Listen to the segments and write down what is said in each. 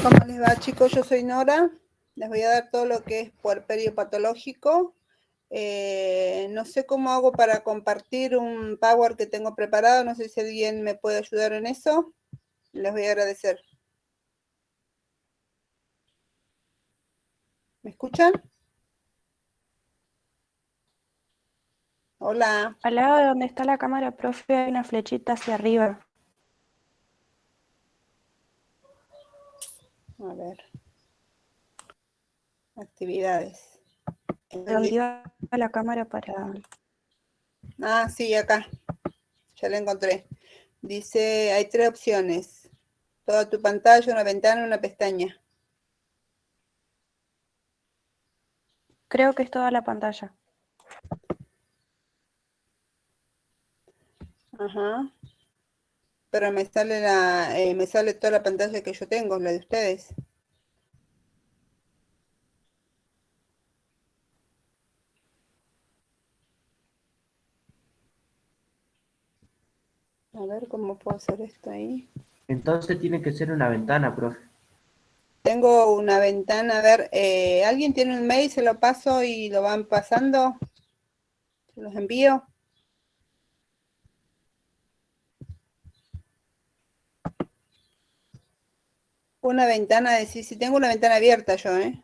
¿Cómo les va, chicos? Yo soy Nora. Les voy a dar todo lo que es puerperio patológico. No sé cómo hago para compartir un Power que tengo preparado. No sé si alguien me puede ayudar en eso. Les voy a agradecer. ¿Me escuchan? Hola. Al lado de donde está la cámara, profe, hay una flechita hacia arriba. A ver. Actividades. ¿Dónde iba la cámara para...? Ah, sí, acá. Ya la encontré. Dice, hay 3 opciones. Toda tu pantalla, una ventana, una pestaña. Creo que es toda la pantalla. Ajá. Pero me sale toda la pantalla que yo tengo, la de ustedes. A ver cómo puedo hacer esto ahí. Entonces tiene que ser una ventana, profe. Tengo una ventana, a ver, ¿alguien tiene un mail? Se lo paso y lo van pasando. Se los envío. Una ventana, decir, si tengo una ventana abierta yo, ¿eh?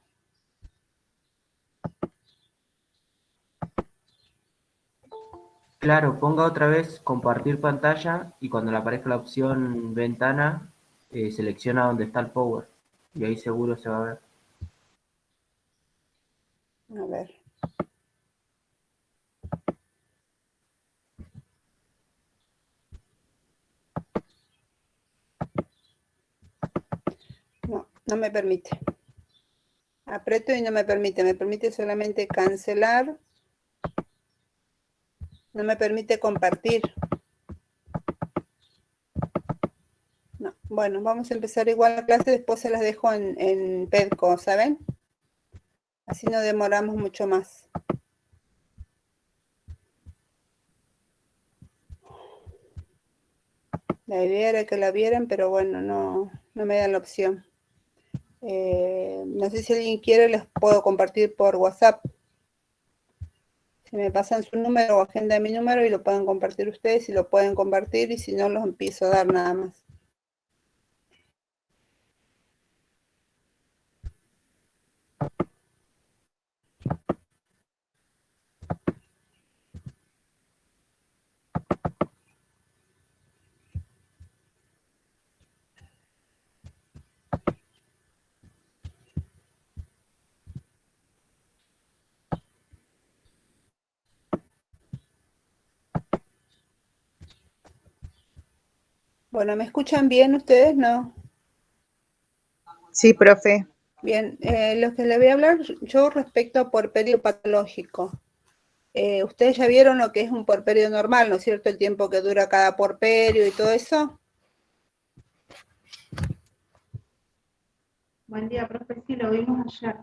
Claro, ponga otra vez compartir pantalla y cuando le aparezca la opción ventana, selecciona donde está el power y ahí seguro se va a ver. A ver. No, no me permite. Aprieto y no me permite solamente cancelar. No me permite compartir. No. Bueno, vamos a empezar igual la clase, después se las dejo en Pedco, ¿saben? Así no demoramos mucho más. La idea era que la vieran, pero bueno, no me dan la opción. No sé si alguien quiere, les puedo compartir por WhatsApp. Si me pasan su número o agenda mi número y lo pueden compartir ustedes, si lo pueden compartir, y si no, los empiezo a dar nada más. Bueno, ¿me escuchan bien ustedes? ¿No? Sí, profe. Bien, lo que le voy a hablar yo respecto a puerperio patológico. Ustedes ya vieron lo que es un puerperio normal, ¿no es cierto? El tiempo que dura cada puerperio y todo eso. Buen día, profe. Sí, lo vimos ayer.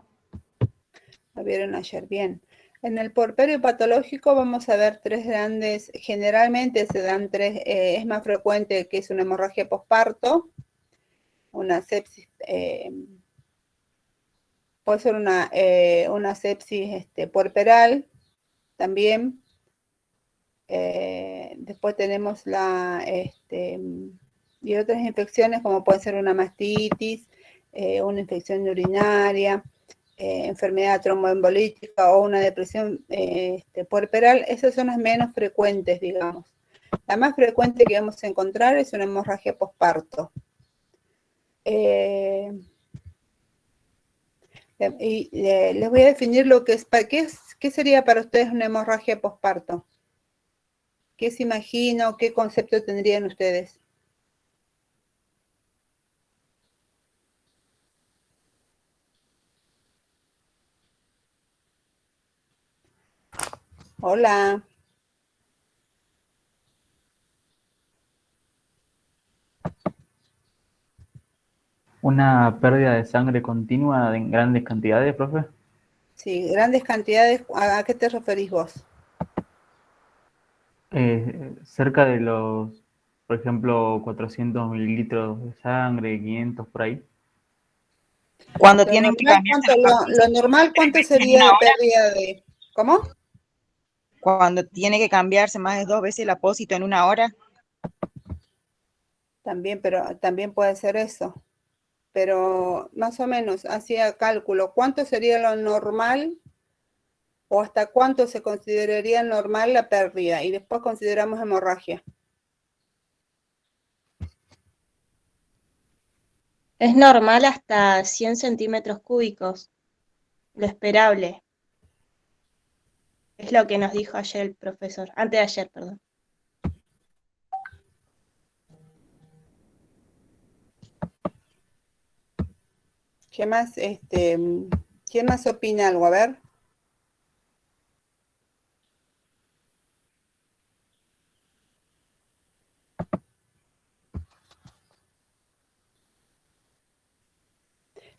Lo vieron ayer, bien. En el puerperio patológico vamos a ver 3 grandes, generalmente se dan 3, es más frecuente que es una hemorragia posparto, una sepsis, puede ser una sepsis puerperal también. Después tenemos y otras infecciones como puede ser una mastitis, una infección urinaria, enfermedad tromboembolítica o una depresión puerperal. Esas son las menos frecuentes, digamos. La más frecuente que vamos a encontrar es una hemorragia posparto. Les voy a definir lo que es, ¿qué sería para ustedes una hemorragia posparto? ¿Qué se imagina o qué concepto tendrían ustedes? Hola. ¿Una pérdida de sangre continua en grandes cantidades, profe? Sí, grandes cantidades. ¿A qué te referís vos? Cerca de por ejemplo, 400 mililitros de sangre, 500 por ahí. Cuando Lo tienen que normal, cambiarse ¿cuánto, las lo normal, ¿cuánto veces en sería una de hora, pérdida de? ¿Cómo? cuando tiene que cambiarse más de 2 veces el apósito en una hora, También, pero también puede ser eso. Pero más o menos hacía cálculo. ¿Cuánto sería lo normal o hasta cuánto se consideraría normal la pérdida? Y después consideramos hemorragia. Es normal hasta 100 centímetros cúbicos, lo esperable. Es lo que nos dijo ayer el profesor, antes de ayer, perdón. ¿Qué más? ¿Quién más opina algo? A ver.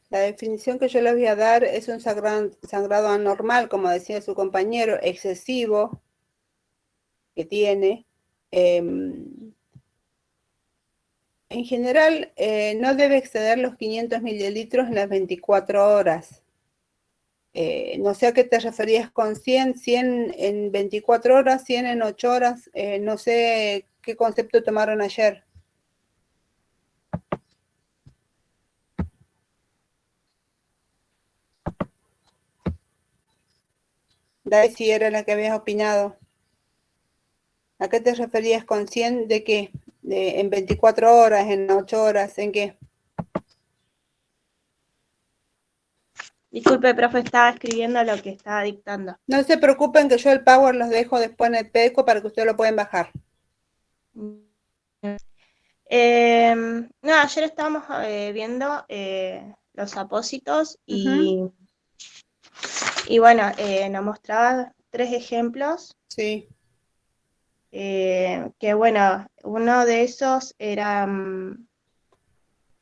La definición que yo les voy a dar es un sangrado anormal, como decía su compañero, excesivo, que tiene. En general, no debe exceder los 500 mililitros en las 24 horas. No sé a qué te referías con 100, 100 en 24 horas, 100 en 8 horas, no sé qué concepto tomaron ayer. Dale si era la que habías opinado. ¿A qué te referías con 100 de qué? ¿En 24 horas, en 8 horas, en qué? Disculpe, profe, estaba escribiendo lo que estaba dictando. No se preocupen que yo el Power los dejo después en el PECO para que ustedes lo pueden bajar. No, ayer estábamos viendo los apósitos y bueno, nos mostraba 3 ejemplos. Sí. Que bueno, uno de esos eran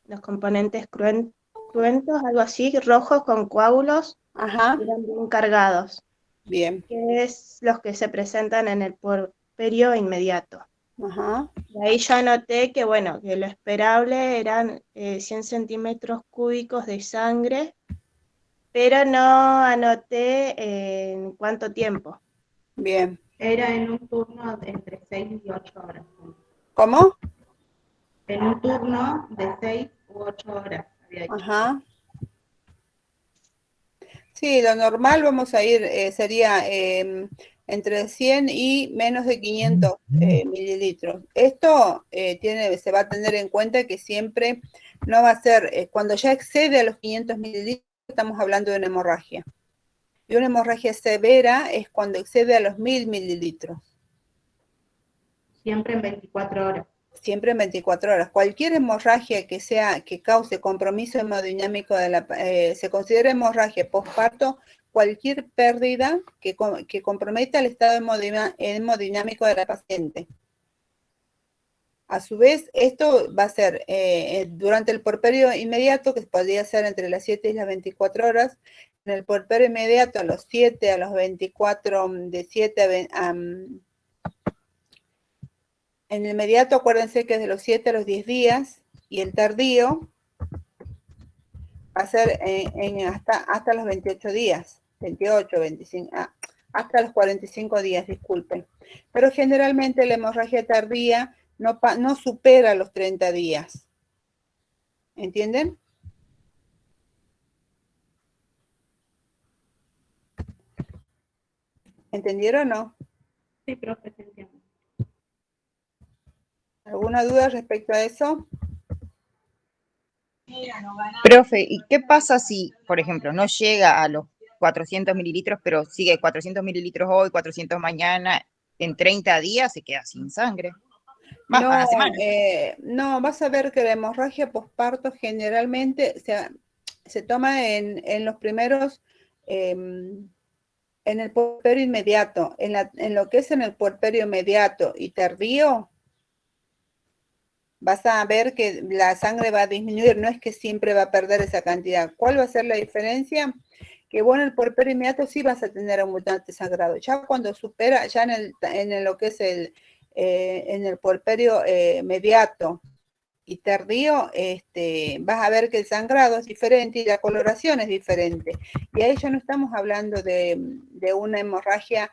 los componentes cruentos, algo así, rojos con coágulos, Ajá. eran bien cargados, Bien. que es los que se presentan en el puerperio inmediato. Ajá. Y ahí yo anoté que bueno, que lo esperable eran 100 centímetros cúbicos de sangre, pero no anoté en cuánto tiempo. Bien. Era en un turno de entre 6 y 8 horas. ¿Cómo? En un turno de 6 u 8 horas, había dicho. Ajá. Sí, lo normal vamos a ir, sería entre 100 y menos de 500 mililitros. Esto se va a tener en cuenta que siempre no va a ser, cuando ya excede a los 500 mililitros, estamos hablando de una hemorragia. Y una hemorragia severa es cuando excede a los 1000 mililitros. Siempre en 24 horas. Siempre en 24 horas. Cualquier hemorragia que cause compromiso hemodinámico se considera hemorragia postparto, cualquier pérdida que comprometa el estado hemodinámico de la paciente. A su vez, esto va a ser durante el puerperio inmediato, que podría ser entre las 7 y las 24 horas. En el puerperio inmediato, a los 7, a los 24, de 7 a en el inmediato, acuérdense que es de los 7 a los 10 días, y el tardío va a ser hasta los 28 días, 28, 25, hasta los 45 días, disculpen. Pero generalmente la hemorragia tardía no supera los 30 días. ¿Entienden? ¿Entendieron o no? Sí, profe, te entiendo. ¿Alguna duda respecto a eso? profe, ¿y qué pasa si, por ejemplo, no llega a los 400 mililitros, pero sigue 400 mililitros hoy, 400 mañana, en 30 días se queda sin sangre? Más, a No, la semana. no, vas a ver que la hemorragia postparto generalmente se toma en los primeros, en el puerperio inmediato, en lo que es en el puerperio inmediato y tardío, vas a ver que la sangre va a disminuir, no es que siempre va a perder esa cantidad. ¿Cuál va a ser la diferencia? Que bueno, el puerperio inmediato sí vas a tener abundante sangrado. Ya cuando supera, ya en lo que es en el puerperio inmediato y tardío, vas a ver que el sangrado es diferente y la coloración es diferente. Y ahí ya no estamos hablando de una hemorragia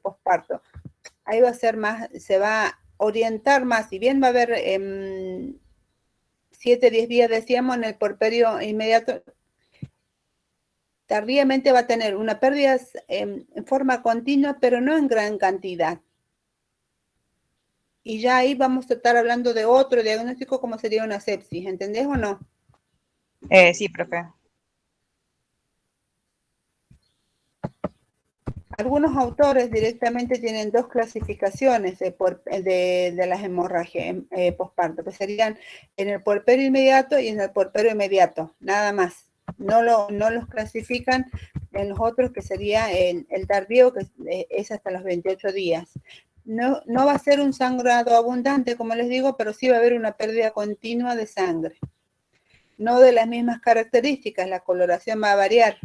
posparto. Ahí va a ser más, se va a orientar más, si bien va a haber 7, 10 días, decíamos, en el puerperio inmediato, tardíamente va a tener una pérdida en forma continua, pero no en gran cantidad. Y ya ahí vamos a estar hablando de otro diagnóstico como sería una sepsis, ¿entendés o no? Sí, profe. Algunos autores directamente tienen 2 clasificaciones de las hemorragias posparto, que serían en el puerperio inmediato y en el puerperio inmediato, nada más. No los clasifican en los otros, que sería el tardío, que es hasta los 28 días. No va a ser un sangrado abundante, como les digo, pero sí va a haber una pérdida continua de sangre. No de las mismas características, la coloración va a variar.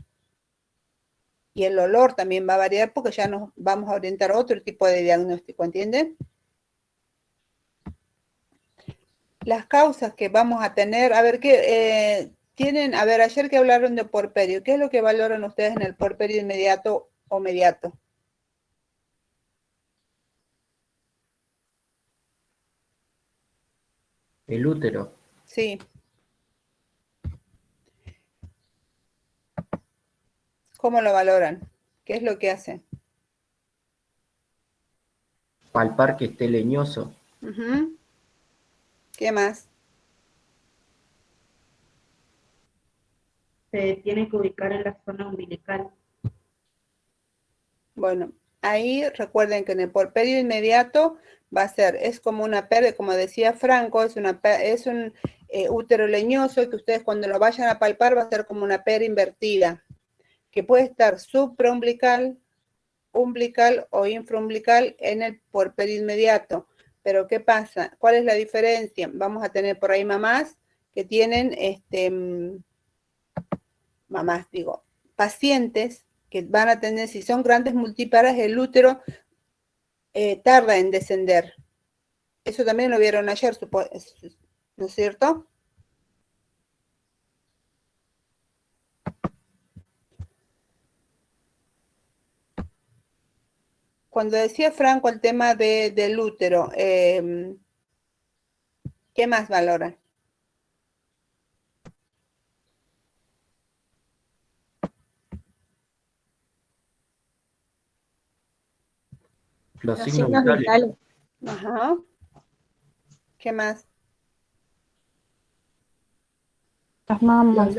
Y el olor también va a variar porque ya nos vamos a orientar a otro tipo de diagnóstico, ¿entienden? Las causas que vamos a tener, a ver, ¿qué tienen? A ver, ayer que hablaron de puerperio, ¿qué es lo que valoran ustedes en el puerperio inmediato o mediato? El útero. Sí. ¿Cómo lo valoran? ¿Qué es lo que hacen? Palpar que esté leñoso. ¿Qué más? Se tiene que ubicar en la zona umbilical. Bueno, ahí recuerden que en el puerperio inmediato va a ser, es como una pérdida, como decía Franco, es un útero leñoso que ustedes cuando lo vayan a palpar va a ser como una pera invertida, que puede estar supraumbilical, umbilical o infraumbilical en el puerperio inmediato. Pero ¿qué pasa? ¿Cuál es la diferencia? Vamos a tener por ahí mamás que tienen, pacientes que van a tener, si son grandes multíparas, el útero tarda en descender. Eso también lo vieron ayer, ¿no es cierto? Cuando decía Franco el tema del útero, ¿qué más valoran? Los Los signos signos vitales. vitales. Ajá. ¿Qué más? Las mamas.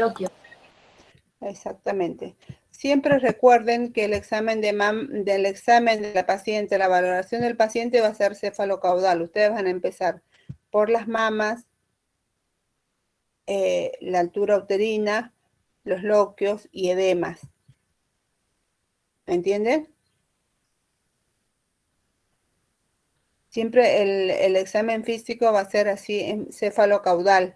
Exactamente. Siempre recuerden que el examen del examen de la paciente, la valoración del paciente va a ser cefalocaudal. Ustedes van a empezar por las mamas, la altura uterina, los loquios y edemas. ¿Entienden? Siempre el examen físico va a ser así, cefalocaudal.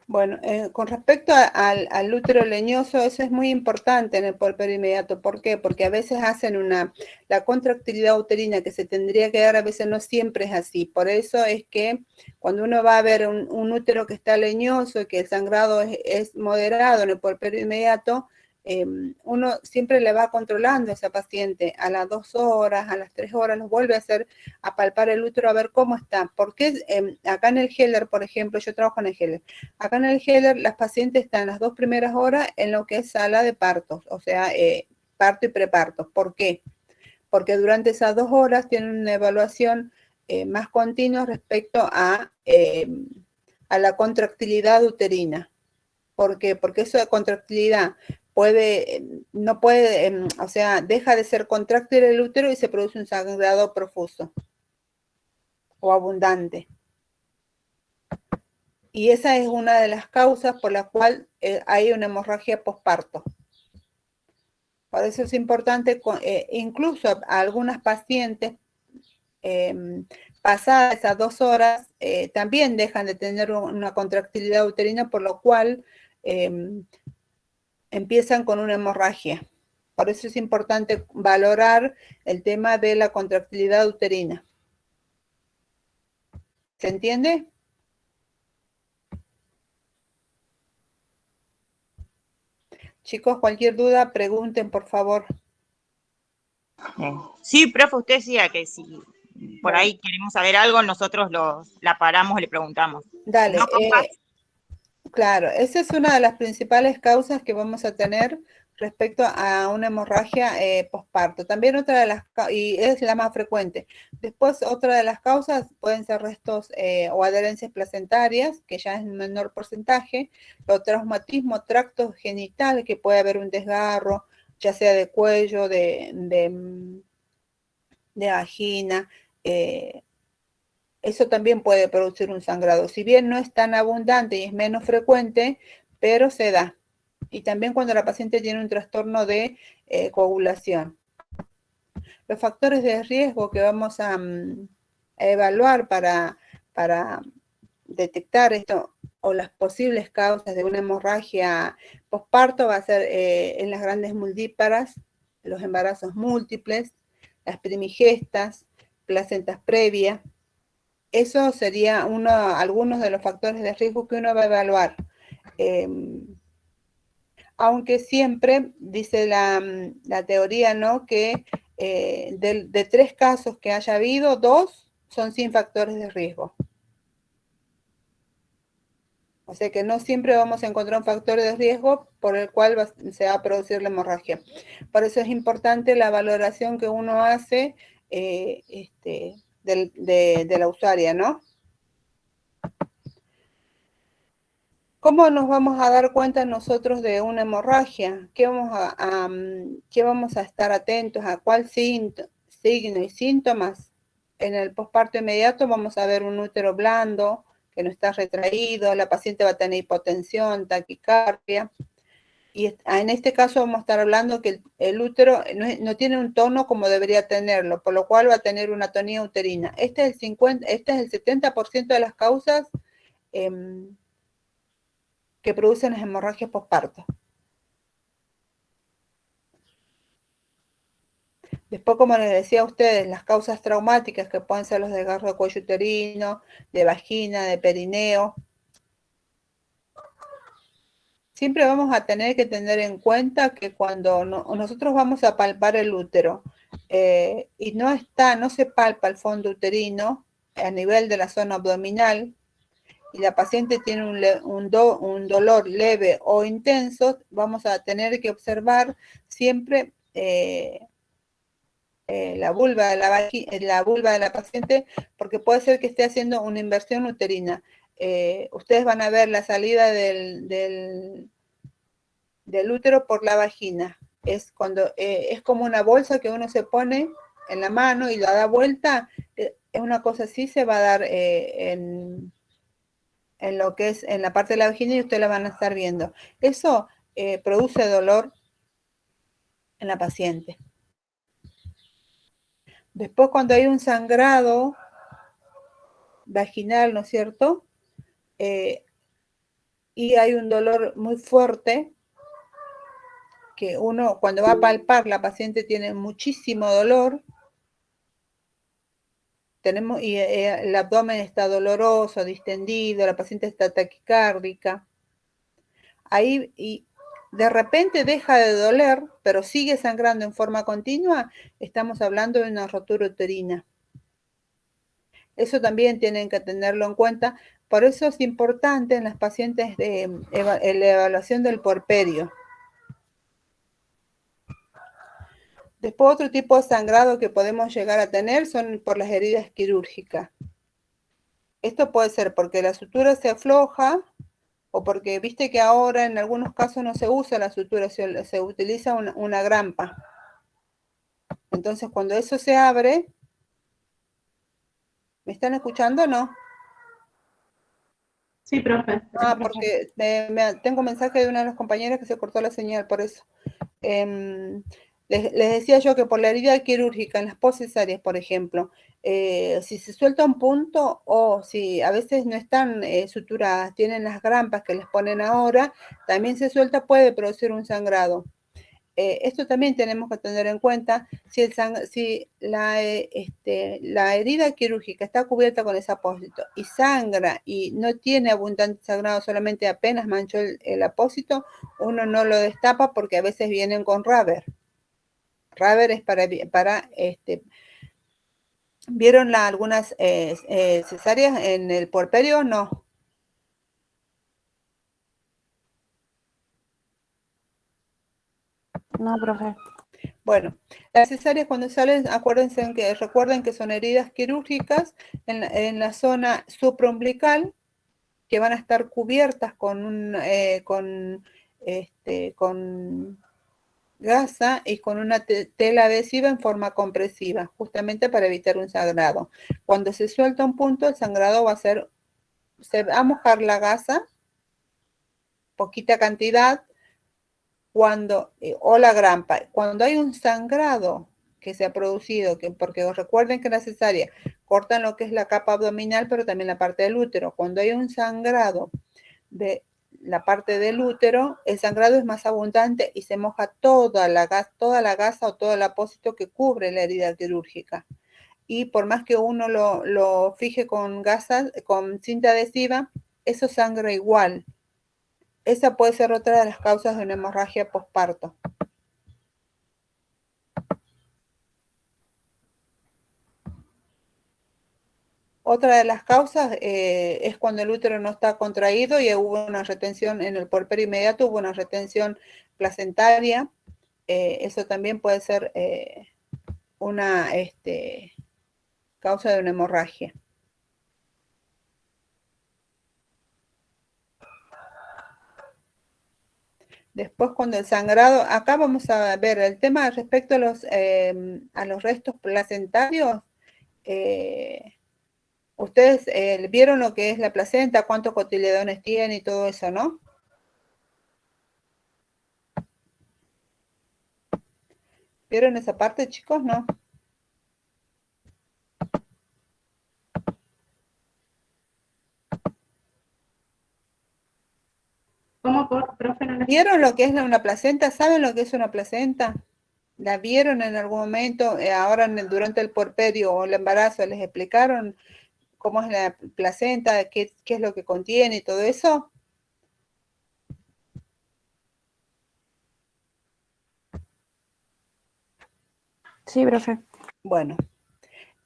Bueno, con respecto al útero leñoso, eso es muy importante en el puerperio inmediato. ¿Por qué? Porque a veces hacen la contractilidad uterina que se tendría que dar, a veces no siempre es así. Por eso es que cuando uno va a ver un útero que está leñoso y que el sangrado es moderado en el puerperio inmediato, uno siempre le va controlando a esa paciente a las 2 horas, a las 3 horas, nos vuelve a hacer a palpar el útero a ver cómo está. Porque acá en el Heller, por ejemplo, yo trabajo en el Heller. Acá en el Heller, las pacientes están las 2 primeras horas en lo que es sala de partos, o sea, parto y preparto. ¿Por qué? Porque durante esas 2 horas tienen una evaluación más continua respecto a la contractilidad uterina. ¿Por qué? Porque esa contractilidad no puede, o sea, deja de ser contráctil el útero y se produce un sangrado profuso o abundante. Y esa es una de las causas por la cual hay una hemorragia posparto. Por eso es importante, incluso a algunas pacientes, pasadas esas 2 horas, también dejan de tener una contractilidad uterina, por lo cual empiezan con una hemorragia. Por eso es importante valorar el tema de la contractilidad uterina. ¿Se entiende? Chicos, cualquier duda, pregunten, por favor. Sí, profe, usted decía que si por Bueno. ahí queremos saber algo, nosotros la paramos y le preguntamos. Dale, No, compas. claro, esa es una de las principales causas que vamos a tener respecto a una hemorragia posparto. También otra de las, y es la más frecuente. Después, otra de las causas pueden ser restos o adherencias placentarias, que ya es un menor porcentaje, o traumatismo tracto genital, que puede haber un desgarro, ya sea de cuello, de vagina, eso también puede producir un sangrado. Si bien no es tan abundante y es menos frecuente, pero se da. Y también cuando la paciente tiene un trastorno de coagulación. Los factores de riesgo que vamos a evaluar para detectar esto o las posibles causas de una hemorragia posparto va a ser en las grandes multíparas, los embarazos múltiples, las primigestas, placentas previas. Eso sería algunos de los factores de riesgo que uno va a evaluar. Aunque siempre dice la teoría, ¿no? Que de 3 casos que haya habido, 2 son sin factores de riesgo. O sea que no siempre vamos a encontrar un factor de riesgo por el cual se va a producir la hemorragia. Por eso es importante la valoración que uno hace de la usuaria, ¿no? ¿Cómo nos vamos a dar cuenta nosotros de una hemorragia? ¿Qué vamos a estar atentos? ¿A cuál signo y síntomas? En el posparto inmediato vamos a ver un útero blando, que no está retraído, la paciente va a tener hipotensión, taquicardia. Y en este caso vamos a estar hablando que el útero no tiene un tono como debería tenerlo, por lo cual va a tener una atonía uterina. Este es el 70% de las causas que producen las hemorragias posparto. Después, como les decía a ustedes, las causas traumáticas que pueden ser los desgarros de cuello uterino, de vagina, de perineo. Siempre vamos a tener que tener en cuenta que cuando nosotros vamos a palpar el útero y no se palpa el fondo uterino a nivel de la zona abdominal, y la paciente tiene un dolor leve o intenso, vamos a tener que observar siempre la vulva de la paciente, porque puede ser que esté haciendo una inversión uterina. Ustedes van a ver la salida del útero por la vagina. Es como una bolsa que uno se pone en la mano y la da vuelta. Es una cosa así, se va a dar en lo que es en la parte de la vagina y ustedes la van a estar viendo. Eso produce dolor en la paciente. Después, cuando hay un sangrado vaginal, ¿no es cierto? Y hay un dolor muy fuerte, que uno cuando va a palpar, la paciente tiene muchísimo dolor, y el abdomen está doloroso, distendido, la paciente está taquicárdica. Ahí, y de repente deja de doler, pero sigue sangrando en forma continua, estamos hablando de una rotura uterina. Eso también tienen que tenerlo en cuenta. Por eso es importante en las pacientes la evaluación del puerperio. Después, otro tipo de sangrado que podemos llegar a tener son por las heridas quirúrgicas. Esto puede ser porque la sutura se afloja o porque viste que ahora en algunos casos no se usa la sutura, se utiliza una grampa. Entonces, cuando eso se abre, ¿me están escuchando o no? Sí, profe. Porque tengo mensaje de una de las compañeras que se cortó la señal, por eso. Les decía yo que por la herida quirúrgica en las poscesáreas, por ejemplo, si se suelta un punto o si a veces no están suturadas, tienen las grampas que les ponen ahora, también se suelta, puede producir un sangrado. esto también tenemos que tener en cuenta, si la herida quirúrgica está cubierta con ese apósito y sangra y no tiene abundante sangrado, solamente apenas manchó el apósito, uno no lo destapa porque a veces vienen con Raver. Raver es para ¿vieron algunas cesáreas en el puerperio? No. No, profe. Bueno, las cesáreas cuando salen, recuerden que son heridas quirúrgicas en la zona supraumbilical que van a estar cubiertas con gasa y con una tela adhesiva en forma compresiva, justamente para evitar un sangrado. Cuando se suelta un punto, el sangrado se va a mojar la gasa, poquita cantidad, o la grampa. Cuando hay un sangrado que se ha producido, porque recuerden que en la cesárea cortan lo que es la capa abdominal, pero también la parte del útero. Cuando hay un sangrado de la parte del útero, el sangrado es más abundante y se moja toda la gasa o todo el apósito que cubre la herida quirúrgica. Y por más que uno lo fije con cinta adhesiva, eso sangra igual. Esa puede ser otra de las causas de una hemorragia posparto. Otra de las causas es cuando el útero no está contraído y hubo una retención en el puerperio inmediato, hubo una retención placentaria. Eso también puede ser una causa de una hemorragia. Después, cuando el sangrado, acá vamos a ver el tema respecto a los restos placentarios. Ustedes vieron lo que es la placenta, cuántos cotiledones tiene y todo eso, ¿no? ¿Vieron esa parte, chicos? ¿No? ¿Cómo, profe? No ¿Vieron lo que es una placenta? ¿Saben lo que es una placenta? ¿La vieron en algún momento? Ahora durante el puerperio o el embarazo les explicaron cómo es la placenta, qué es lo que contiene y todo eso. Sí, profe. Bueno,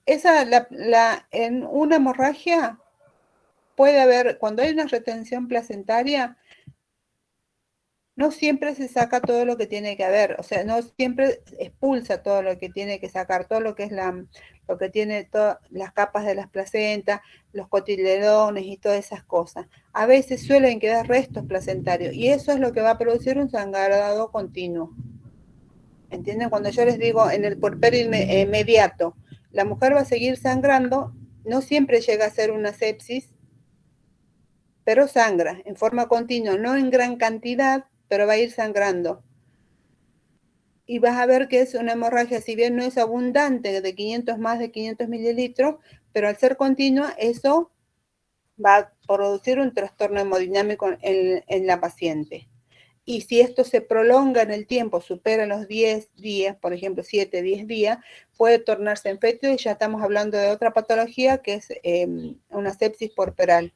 en una hemorragia puede haber, cuando hay una retención placentaria, no siempre se saca todo lo que tiene que haber, o sea, no siempre expulsa todo lo que tiene que sacar, todo lo que es lo que tiene todas las capas de las placentas, los cotiledones y todas esas cosas. A veces suelen quedar restos placentarios y eso es lo que va a producir un sangrado continuo. ¿Entienden? Cuando yo les digo en el puerperio inmediato, la mujer va a seguir sangrando, no siempre llega a ser una sepsis, pero sangra en forma continua, no en gran cantidad, pero va a ir sangrando. Y vas a ver que es una hemorragia, si bien no es abundante, más de 500 mililitros, pero al ser continua, eso va a producir un trastorno hemodinámico en la paciente. Y si esto se prolonga en el tiempo, supera los 10 días, por ejemplo, 7, 10 días, puede tornarse en fétido y ya estamos hablando de otra patología que es una sepsis puerperal.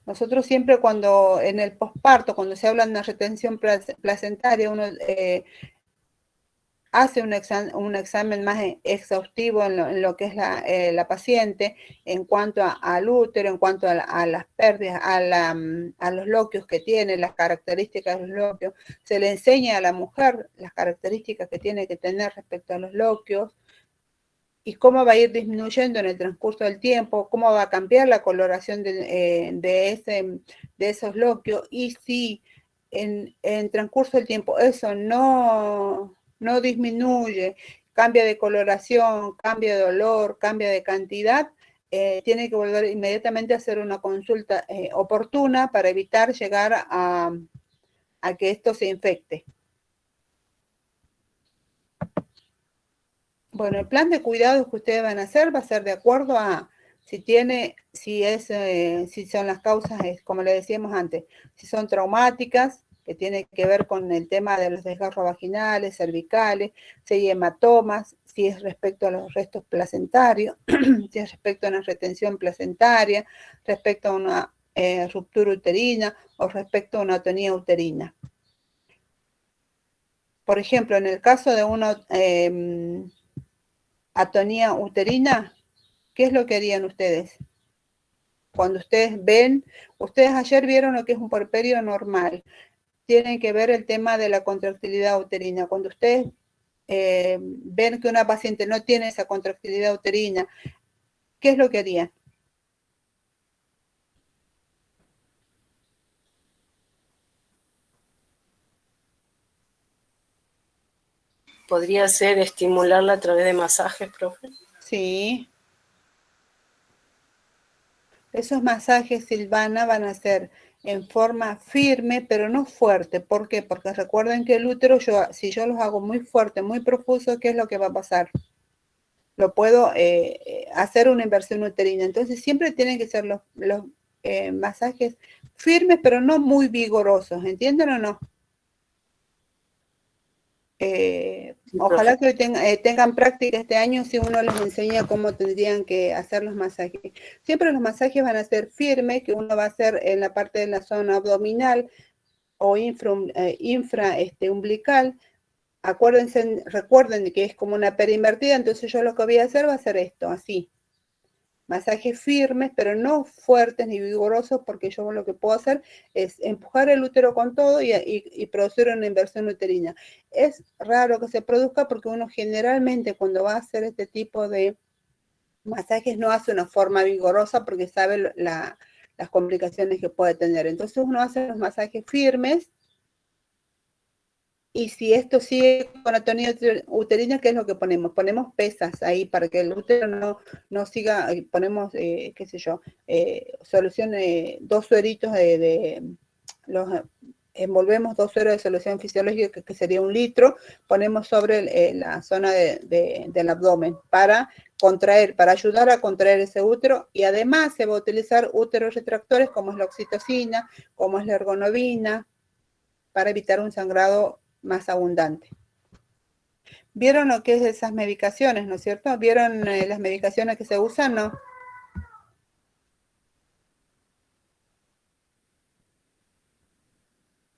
Nosotros siempre cuando en el posparto, cuando se habla de una retención placentaria, uno hace un examen más exhaustivo en lo que es la paciente, en cuanto al útero, en cuanto a las pérdidas, a los loquios que tiene, las características de los loquios. Se le enseña a la mujer las características que tiene que tener respecto a los loquios y cómo va a ir disminuyendo en el transcurso del tiempo, cómo va a cambiar la coloración de esos loquios, y si en transcurso del tiempo eso no disminuye, cambia de coloración, cambia de olor, cambia de cantidad, tiene que volver inmediatamente a hacer una consulta oportuna para evitar llegar a que esto se infecte. Bueno, el plan de cuidados que ustedes van a hacer va a ser de acuerdo a Si son las causas, como le decíamos antes, si son traumáticas, que tiene que ver con el tema de los desgarros vaginales, cervicales, si hay hematomas, si es respecto a los restos placentarios, si es respecto a una retención placentaria, respecto a una ruptura uterina o respecto a una atonía uterina. Por ejemplo, en el caso de una atonía uterina, ¿qué es lo que harían ustedes? Cuando ustedes ayer vieron lo que es un puerperio normal, tienen que ver el tema de la contractilidad uterina. Cuando ustedes ven que una paciente no tiene esa contractilidad uterina, ¿qué es lo que harían? ¿Podría ser estimularla a través de masajes, profe? Sí. Esos masajes, Silvana, van a ser en forma firme, pero no fuerte. ¿Por qué? Porque recuerden que el útero, si yo los hago muy fuerte, muy profuso, ¿qué es lo que va a pasar? Lo puedo hacer una inversión uterina. Entonces siempre tienen que ser los masajes firmes, pero no muy vigorosos. ¿Entienden o no? Ojalá que tengan práctica este año si uno les enseña cómo tendrían que hacer los masajes. Siempre los masajes van a ser firmes, que uno va a hacer en la parte de la zona abdominal o umbilical. Recuerden que es como una periinvertida, entonces yo lo que voy a hacer va a ser esto, así. Masajes firmes, pero no fuertes ni vigorosos, porque yo lo que puedo hacer es empujar el útero con todo y producir una inversión uterina. Es raro que se produzca porque uno generalmente cuando va a hacer este tipo de masajes no hace una forma vigorosa porque sabe las complicaciones que puede tener. Entonces uno hace los masajes firmes. Y si esto sigue con atonía uterina, ¿qué es lo que ponemos? Ponemos pesas ahí para que el útero no siga, ponemos, qué sé yo, solución, 2 sueritos envolvemos 2 sueros de solución fisiológica, que sería 1 litro, ponemos sobre la zona del abdomen para ayudar a contraer ese útero, y además se va a utilizar úteros retractores como es la oxitocina, como es la ergonovina, para evitar un sangrado más abundante. ¿Vieron lo que es esas medicaciones, no es cierto? ¿Vieron las medicaciones que se usan, no?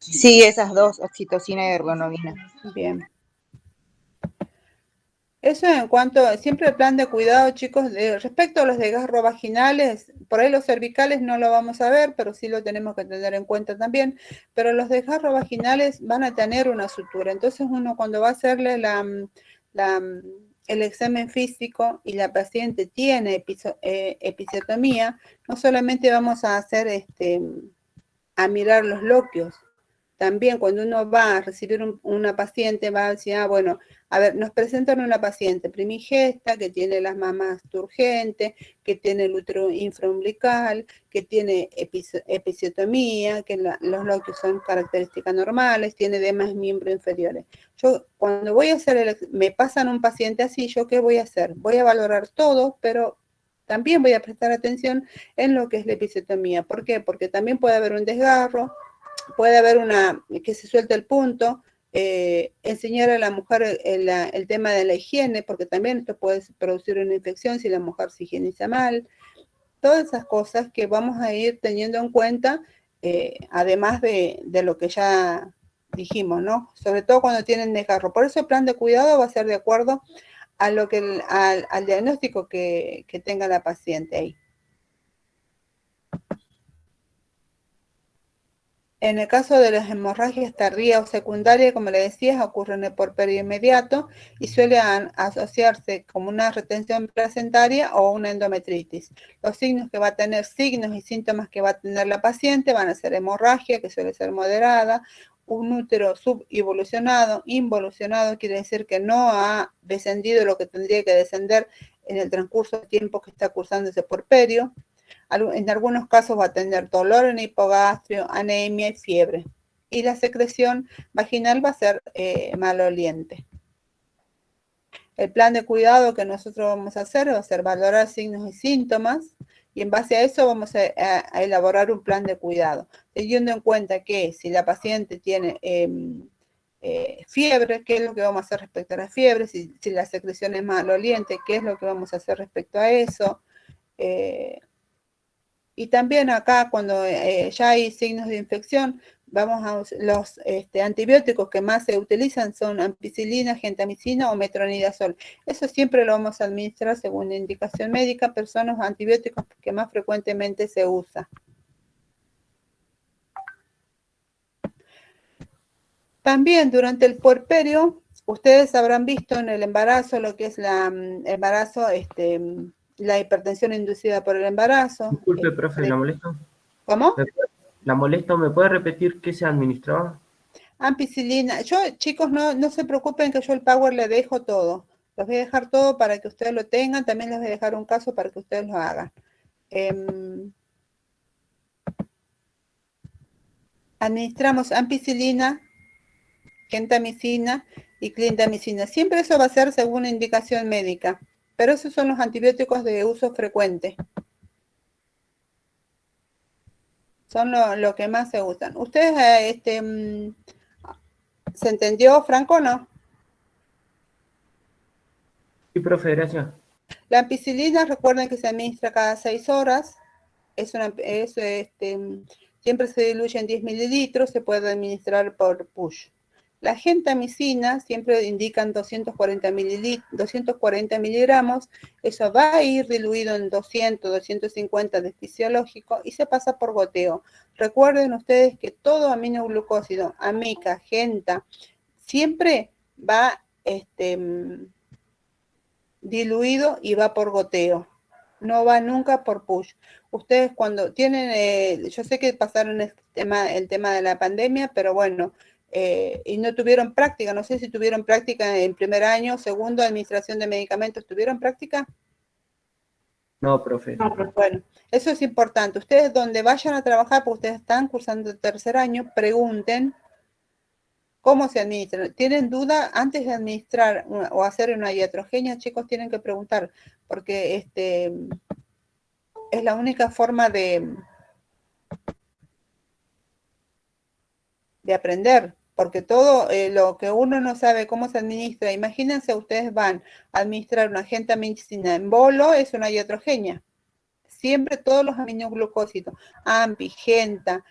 Sí, esas dos, oxitocina y ergonovina. Bien. Eso en cuanto, siempre el plan de cuidado, chicos, respecto a los desgarros vaginales, por ahí los cervicales no lo vamos a ver, pero sí lo tenemos que tener en cuenta también, pero los desgarros vaginales van a tener una sutura, entonces uno cuando va a hacerle el examen físico y la paciente tiene episiotomía, no solamente vamos a hacer a mirar los lóquios. También cuando uno va a recibir una paciente, va a decir, bueno, a ver, nos presentan una paciente primigesta que tiene las mamas turgentes, que tiene el útero infraumbilical, que tiene episiotomía, que los lóquios son características normales, tiene demás miembros inferiores. Yo, cuando voy a hacer, me pasan un paciente así, ¿yo qué voy a hacer? Voy a valorar todo, pero también voy a prestar atención en lo que es la episiotomía. ¿Por qué? Porque también puede haber un desgarro, puede haber que se suelte el punto, enseñar a la mujer el tema de la higiene, porque también esto puede producir una infección si la mujer se higieniza mal. Todas esas cosas que vamos a ir teniendo en cuenta, además de lo que ya dijimos, ¿no? Sobre todo cuando tienen desgarro. Por eso el plan de cuidado va a ser de acuerdo a lo que al diagnóstico que tenga la paciente ahí. En el caso de las hemorragias tardías o secundarias, como le decía, ocurren en el puerperio inmediato y suele asociarse como una retención placentaria o una endometritis. Los signos y síntomas que va a tener la paciente van a ser hemorragia, que suele ser moderada, un útero subevolucionado, involucionado, quiere decir que no ha descendido lo que tendría que descender en el transcurso del tiempo que está cursando ese puerperio. En algunos casos va a tener dolor en hipogastrio, anemia y fiebre. Y la secreción vaginal va a ser maloliente. El plan de cuidado que nosotros vamos a hacer va a ser valorar signos y síntomas, y en base a eso vamos a elaborar un plan de cuidado, teniendo en cuenta que si la paciente tiene fiebre, qué es lo que vamos a hacer respecto a la fiebre, si la secreción es maloliente, qué es lo que vamos a hacer respecto a eso. Y también acá, cuando ya hay signos de infección, los antibióticos que más se utilizan son ampicilina, gentamicina o metronidazol. Eso siempre lo vamos a administrar según la indicación médica, pero son los antibióticos que más frecuentemente se usan. También durante el puerperio, ustedes habrán visto en el embarazo lo que es la hipertensión inducida por el embarazo. Disculpe, profe, ¿la molesto? ¿Cómo? ¿La molesto? ¿Me puede repetir qué se administraba? Ampicilina. Chicos, no se preocupen que yo el Power le dejo todo. Los voy a dejar todo para que ustedes lo tengan. También les voy a dejar un caso para que ustedes lo hagan. Administramos ampicilina, gentamicina y clindamicina. Siempre eso va a ser según la indicación médica, pero esos son los antibióticos de uso frecuente. Son lo que más se usan. ¿Ustedes, se entendió, Franco, o no? Sí, profe, gracias. La ampicilina, recuerden que se administra cada 6 horas. Siempre se diluye en 10 mililitros, se puede administrar por push. La gentamicina siempre indican 240 miligramos, eso va a ir diluido en 200, 250 de fisiológico y se pasa por goteo. Recuerden ustedes que todo aminoglucósido, amica, genta, siempre va diluido y va por goteo. No va nunca por push. Ustedes cuando tienen, yo sé que pasaron el tema de la pandemia, pero bueno, y no tuvieron práctica, no sé si tuvieron práctica en primer año, segundo, administración de medicamentos, ¿tuvieron práctica? No, profe. Bueno, eso es importante. Ustedes donde vayan a trabajar, porque ustedes están cursando el tercer año, pregunten cómo se administra. ¿Tienen duda antes de administrar o hacer una iatrogenia? Chicos, tienen que preguntar, porque es la única forma de aprender, porque todo lo que uno no sabe cómo se administra, imagínense, ustedes van a administrar una gentamicina en bolo, es una iatrogenia. Siempre todos los aminoglucósidos, AMPI, genta,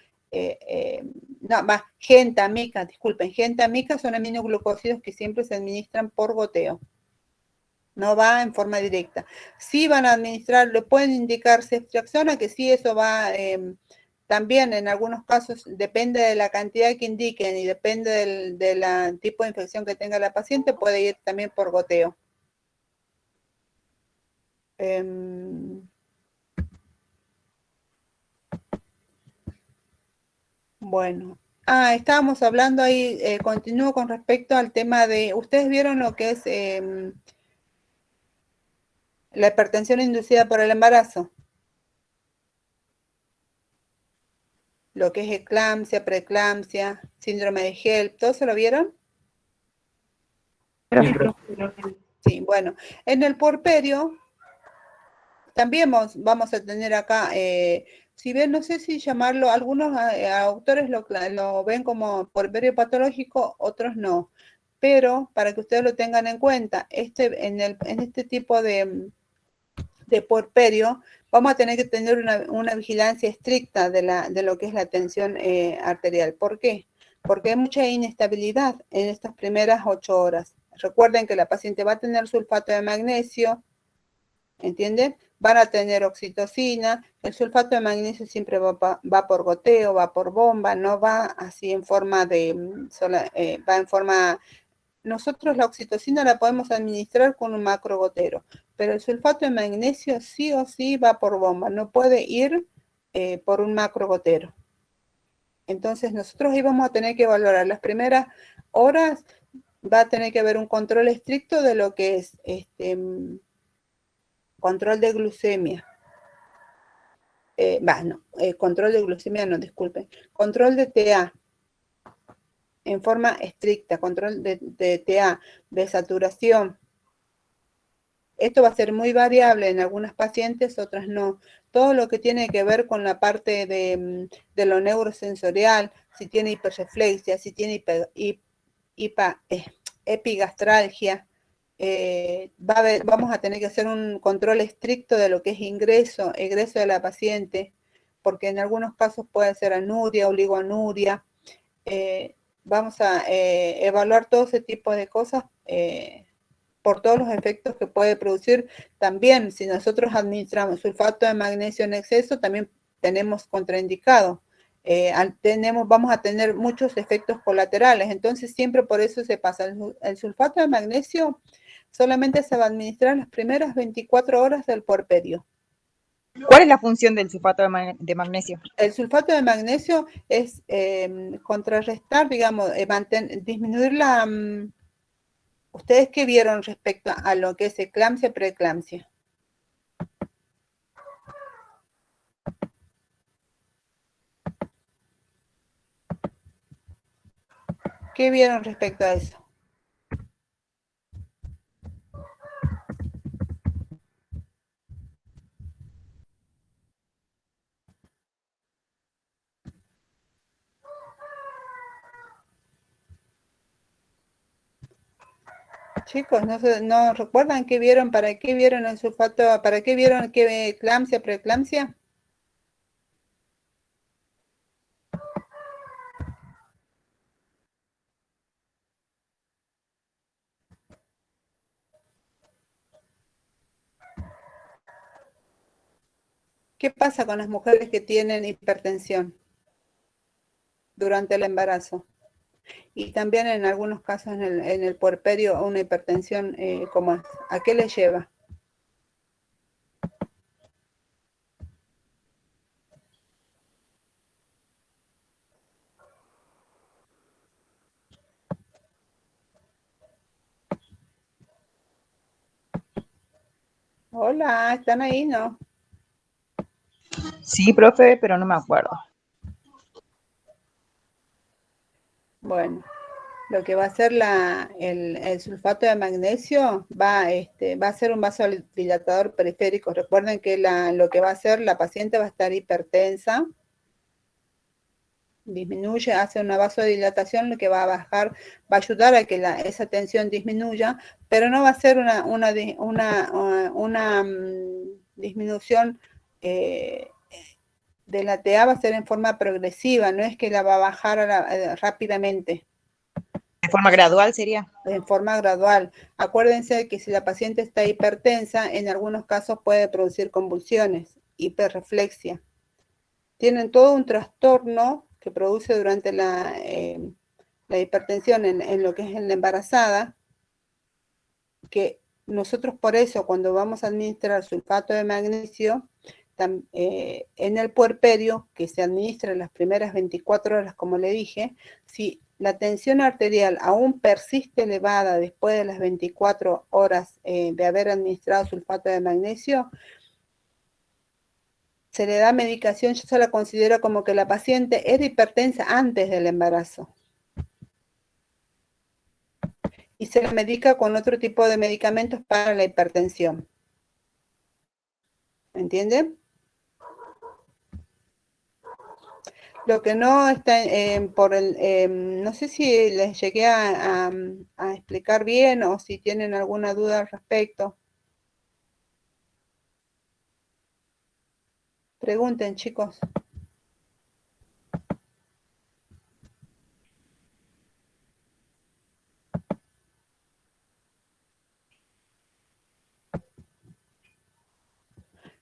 gentamica, disculpen, gentamica son aminoglucósidos que siempre se administran por goteo. No va en forma directa. Sí van a administrar, le pueden indicar ceftriaxona, que sí eso va, también en algunos casos depende de la cantidad que indiquen y depende del tipo de infección que tenga la paciente, puede ir también por goteo. Bueno, estábamos hablando ahí, continúo con respecto al tema de, ¿ustedes vieron lo que es la hipertensión inducida por el embarazo? Lo que es eclampsia, preeclampsia, síndrome de HELP, ¿todo se lo vieron? Sí, bueno, en el puerperio también vamos a tener acá, si ven, no sé si llamarlo, algunos autores lo ven como puerperio patológico, otros no, pero para que ustedes lo tengan en cuenta, en este tipo de puerperio, vamos a tener que tener una vigilancia estricta de lo que es la tensión arterial. ¿Por qué? Porque hay mucha inestabilidad en estas primeras 8 horas. Recuerden que la paciente va a tener sulfato de magnesio, ¿entienden? Van a tener oxitocina. El sulfato de magnesio siempre va por goteo, va por bomba, no va así en forma va en forma... Nosotros la oxitocina la podemos administrar con un macrogotero, pero el sulfato de magnesio sí o sí va por bomba, no puede ir por un macrogotero. Entonces nosotros ahí vamos a tener que valorar las primeras horas, va a tener que haber un control estricto de lo que es control de glucemia. Control de glucemia no, disculpen. Control de TA. En forma estricta, control de TA, de saturación, Esto va a ser muy variable en algunas pacientes, otras no. Todo lo que tiene que ver con la parte de lo neurosensorial, si tiene hiperreflexia, si tiene epigastralgia, vamos a tener que hacer un control estricto de lo que es ingreso, egreso de la paciente, porque en algunos casos puede ser anuria, oligoanuria. Vamos a evaluar todo ese tipo de cosas por todos los efectos que puede producir. También, si nosotros administramos sulfato de magnesio en exceso, también tenemos contraindicado. Vamos a tener muchos efectos colaterales, entonces siempre por eso se pasa. El sulfato de magnesio solamente se va a administrar las primeras 24 horas del puerperio. ¿Cuál es la función del sulfato de magnesio? El sulfato de magnesio es contrarrestar, digamos, disminuir la... ¿Ustedes qué vieron respecto a lo que es eclampsia, preeclampsia? ¿Qué vieron respecto a eso? Chicos, ¿no recuerdan qué vieron? ¿Para qué vieron el sulfato? ¿Para qué vieron qué eclampsia, preeclampsia? ¿Qué pasa con las mujeres que tienen hipertensión durante el embarazo? Y también en algunos casos en el puerperio una hipertensión como ¿a qué le lleva? Hola, ¿están ahí? ¿No? Sí, profe, pero no me acuerdo. Bueno, lo que va a hacer el sulfato de magnesio va a ser un vasodilatador periférico. Recuerden que lo que va a hacer, la paciente va a estar hipertensa, disminuye, hace una vasodilatación, lo que va a bajar, va a ayudar a que esa tensión disminuya, pero no va a ser una disminución de la TA, va a ser en forma progresiva, no es que la va a bajar rápidamente. ¿De forma gradual sería? En forma gradual. Acuérdense que si la paciente está hipertensa, en algunos casos puede producir convulsiones, hiperreflexia. Tienen todo un trastorno que produce durante la hipertensión en lo que es en la embarazada, que nosotros por eso cuando vamos a administrar sulfato de magnesio, en el puerperio, que se administra en las primeras 24 horas, como le dije, si la tensión arterial aún persiste elevada después de las 24 horas de haber administrado sulfato de magnesio, se le da medicación, yo se la considero como que la paciente era hipertensa antes del embarazo. Y se le medica con otro tipo de medicamentos para la hipertensión. ¿Entienden? Lo que no está no sé si les llegué a explicar bien o si tienen alguna duda al respecto. Pregunten, chicos.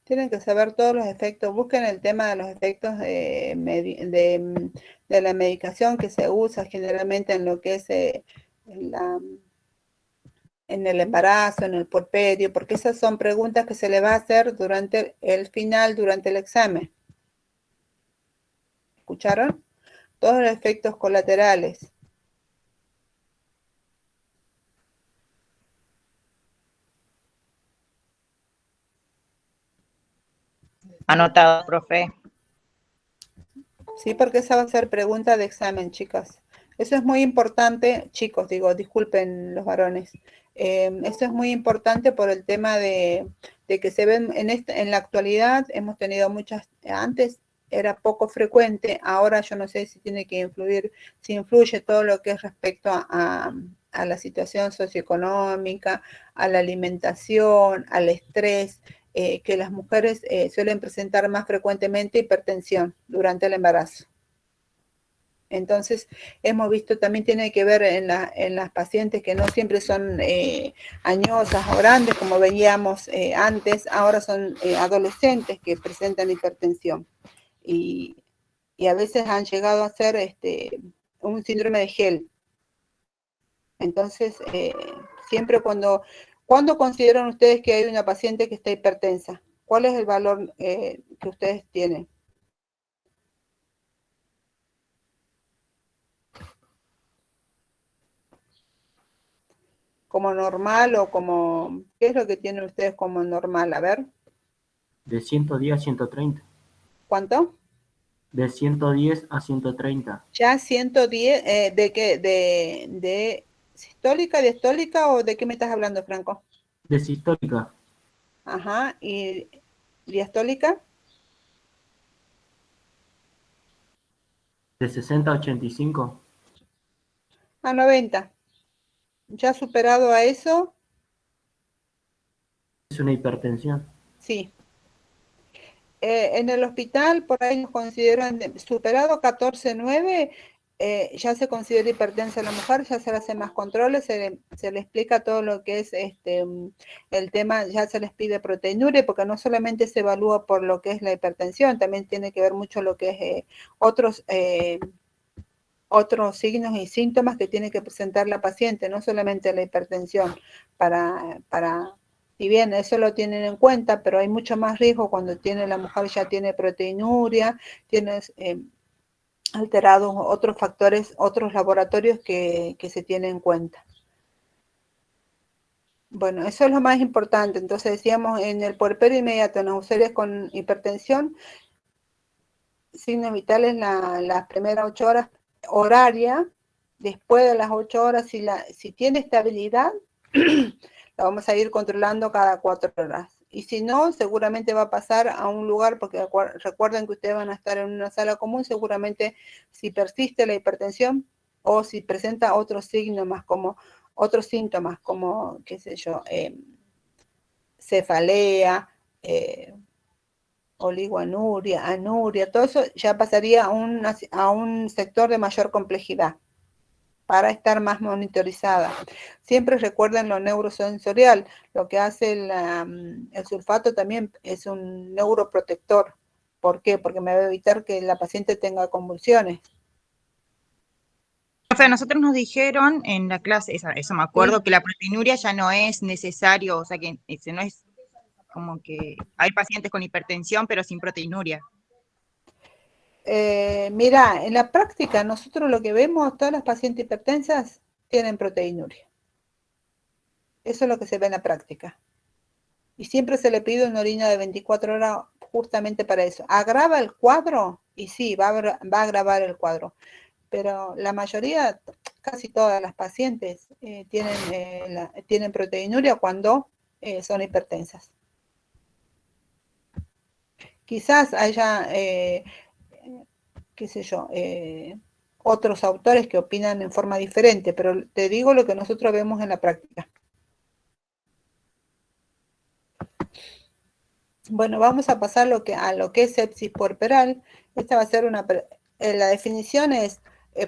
Tienen que saber todos los efectos. Busquen el tema de los efectos de la medicación que se usa generalmente en lo que es en el embarazo, en el puerperio, porque esas son preguntas que se le va a hacer durante el final, durante el examen. ¿Escucharon? Todos los efectos colaterales. Anotado, profe. Sí, porque esa va a ser pregunta de examen, chicas. Eso es muy importante, chicos, digo, disculpen los varones. Eso es muy importante por el tema de que se ven en la actualidad, hemos tenido muchas, antes era poco frecuente, ahora yo no sé si tiene que influir, si influye todo lo que es respecto a la situación socioeconómica, a la alimentación, al estrés, que las mujeres suelen presentar más frecuentemente hipertensión durante el embarazo. Entonces, hemos visto, también tiene que ver en las pacientes que no siempre son añosas o grandes, como veíamos antes, ahora son adolescentes que presentan hipertensión. Y a veces han llegado a ser un síndrome de Gel. Entonces, siempre ¿cuándo consideran ustedes que hay una paciente que está hipertensa? ¿Cuál es el valor que ustedes tienen? ¿Como normal o como, qué es lo que tienen ustedes como normal? A ver. De 110 a 130. ¿Cuánto? De 110 a 130. Ya 110, ¿de qué? ¿De sistólica, diastólica o de qué me estás hablando, Franco? De sistólica. Ajá, ¿y diastólica? De 60 a 85. A 90. ¿Ya superado a eso? Es una hipertensión. Sí. En el hospital, por ahí nos consideran superado 14,9, ya se considera hipertensa la mujer, ya se le hacen más controles, se le explica todo lo que es el tema, ya se les pide proteinuria, porque no solamente se evalúa por lo que es la hipertensión, también tiene que ver mucho lo que es otros signos y síntomas que tiene que presentar la paciente, no solamente la hipertensión, si bien eso lo tienen en cuenta, pero hay mucho más riesgo cuando la mujer ya tiene proteinuria, tiene alterados otros factores, otros laboratorios que se tienen en cuenta. Bueno, eso es lo más importante. Entonces decíamos, en el puerperio inmediato, en las mujeres con hipertensión, signos vitales las primeras 8 horas horaria. Después de las 8 horas, si tiene estabilidad, la vamos a ir controlando cada 4 horas. Y si no, seguramente va a pasar a un lugar, porque recuerden que ustedes van a estar en una sala común, seguramente si persiste la hipertensión o si presenta otros síntomas como, qué sé yo, cefalea, oligoanuria, anuria, todo eso ya pasaría a un sector de mayor complejidad para estar más monitorizada. Siempre recuerden lo neurosensorial, lo que hace el sulfato también es un neuroprotector. ¿Por qué? Porque me va a evitar que la paciente tenga convulsiones. Profe, nosotros nos dijeron en la clase, eso me acuerdo, Sí. que la proteinuria ya no es necesario, o sea que no es como que hay pacientes con hipertensión pero sin proteinuria. Mira, en la práctica nosotros lo que vemos, todas las pacientes hipertensas tienen proteinuria. Eso es lo que se ve en la práctica. Y siempre se le pide una orina de 24 horas justamente para eso. ¿Agrava el cuadro? Y sí, va a agravar el cuadro. Pero la mayoría, casi todas las pacientes tienen proteinuria cuando son hipertensas. Quizás haya, qué sé yo, otros autores que opinan en forma diferente, pero te digo lo que nosotros vemos en la práctica. Bueno, vamos a pasar a lo que es sepsis puerperal. Esta va a ser la definición es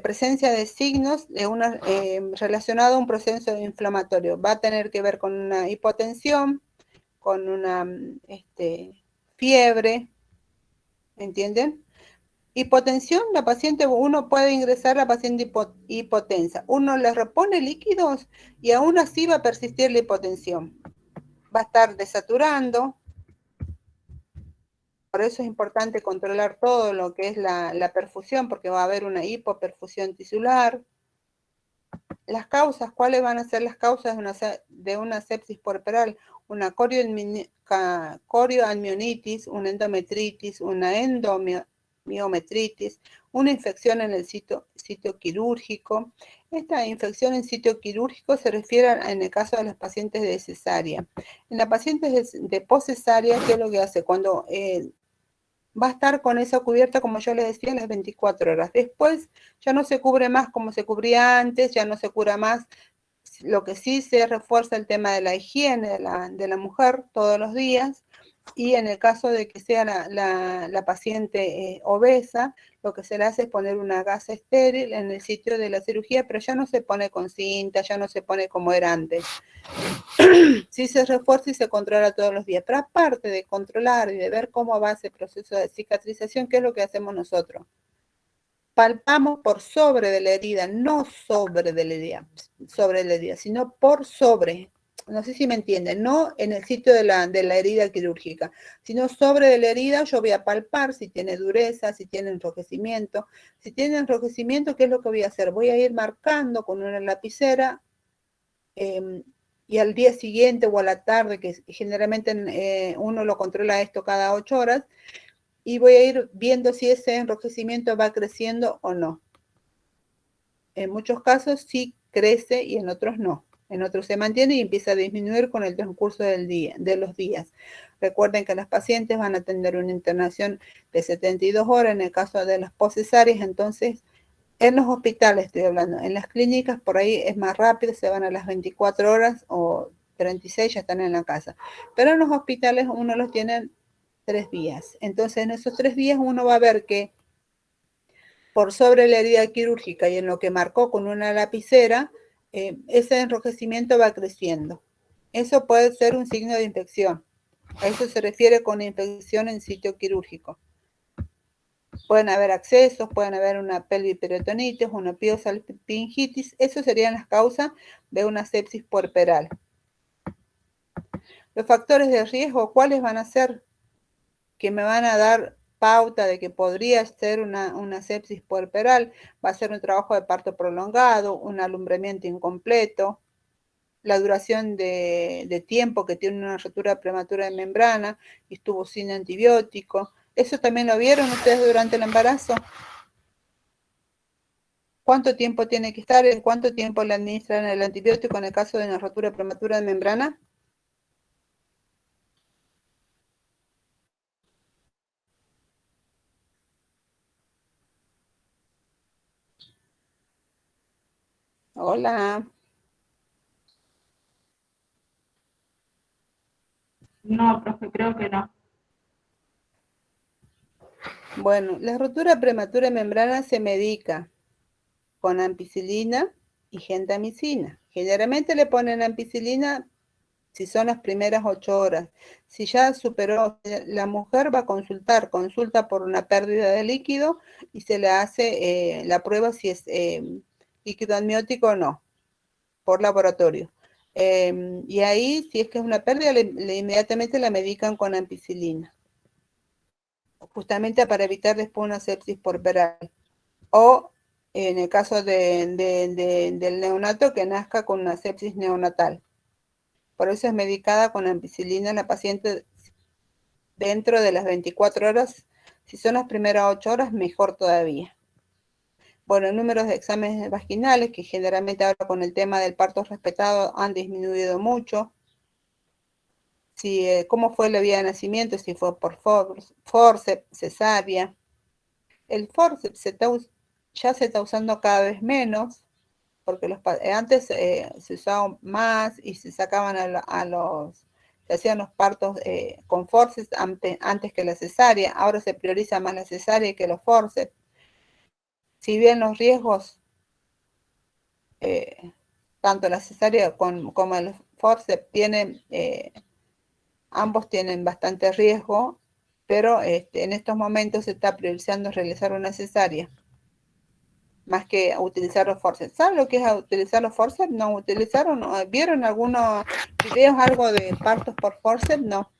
presencia de signos de relacionado a un proceso inflamatorio. Va a tener que ver con una hipotensión, con una fiebre, ¿entienden? Hipotensión, uno puede ingresar a la paciente hipotensa. Uno le repone líquidos y aún así va a persistir la hipotensión. Va a estar desaturando. Por eso es importante controlar todo lo que es la perfusión, porque va a haber una hipoperfusión tisular. Las causas, ¿cuáles van a ser las causas de una sepsis puerperal? Una corioamnionitis, una endometritis, una miometritis, una infección en el sitio quirúrgico. Esta infección en sitio quirúrgico se refiere en el caso de los pacientes de cesárea. En las pacientes de poscesárea, ¿qué es lo que hace? Cuando va a estar con esa cubierta, como yo les decía, las 24 horas. Después ya no se cubre más como se cubría antes, ya no se cura más. Lo que sí se refuerza el tema de la higiene de la mujer todos los días, y en el caso de que sea la paciente obesa, lo que se le hace es poner una gasa estéril en el sitio de la cirugía, pero ya no se pone con cinta, ya no se pone como era antes. Sí se refuerza y se controla todos los días, pero aparte de controlar y de ver cómo va ese proceso de cicatrización, ¿qué es lo que hacemos nosotros? Palpamos por sobre de la herida, no sobre de la herida, sino por sobre. No sé si me entienden, no en el sitio de la herida quirúrgica, sino sobre de la herida. Yo voy a palpar si tiene dureza, si tiene enrojecimiento. Si tiene enrojecimiento, ¿qué es lo que voy a hacer? Voy a ir marcando con una lapicera, y al día siguiente o a la tarde, que generalmente uno lo controla esto cada 8 horas, y voy a ir viendo si ese enrojecimiento va creciendo o no. En muchos casos sí crece y en otros no. En otros se mantiene y empieza a disminuir con el transcurso de los días. Recuerden que las pacientes van a tener una internación de 72 horas en el caso de las poscesáreas. Entonces, en los hospitales estoy hablando, en las clínicas por ahí es más rápido, se van a las 24 horas o 36, ya están en la casa. Pero en los hospitales uno los tiene 3 días. Entonces, en esos 3 días uno va a ver que por sobre la herida quirúrgica y en lo que marcó con una lapicera, ese enrojecimiento va creciendo. Eso puede ser un signo de infección. A eso se refiere con infección en sitio quirúrgico. Pueden haber accesos, pueden haber una pelviperitonitis, una piosalpingitis. Eso serían las causas de una sepsis puerperal. Los factores de riesgo, ¿cuáles van a ser? Que me van a dar pauta de que podría ser una sepsis puerperal. Va a ser un trabajo de parto prolongado, un alumbramiento incompleto, la duración de tiempo que tiene una rotura prematura de membrana y estuvo sin antibiótico. ¿Eso también lo vieron ustedes durante el embarazo? ¿Cuánto tiempo tiene que estar? ¿En cuánto tiempo le administran el antibiótico en el caso de una rotura prematura de membrana? Hola. No, profe, creo que no. Bueno, la rotura prematura de membrana se medica con ampicilina y gentamicina. Generalmente le ponen ampicilina si son las primeras 8 horas. Si ya superó, la mujer va a consulta por una pérdida de líquido y se le hace la prueba si es líquido amniótico o no, por laboratorio. Y ahí, si es que es una pérdida, inmediatamente la medican con ampicilina, justamente para evitar después una sepsis puerperal. O en el caso del neonato, que nazca con una sepsis neonatal. Por eso es medicada con ampicilina la paciente dentro de las 24 horas. Si son las primeras 8 horas, mejor todavía. Bueno, números de exámenes vaginales, que generalmente ahora con el tema del parto respetado han disminuido mucho. Si, cómo fue la vía de nacimiento, si fue por forceps, cesárea. El forceps ya se está usando cada vez menos, porque antes se usaba más y se sacaban se hacían los partos con forceps antes que la cesárea. Ahora se prioriza más la cesárea que los forceps. Si bien los riesgos, tanto la cesárea como el forceps ambos tienen bastante riesgo, pero en estos momentos se está priorizando realizar una cesárea más que utilizar los forceps. ¿Saben lo que es utilizar los forceps? ¿No utilizaron? ¿Vieron algunos videos, algo de partos por forceps? No.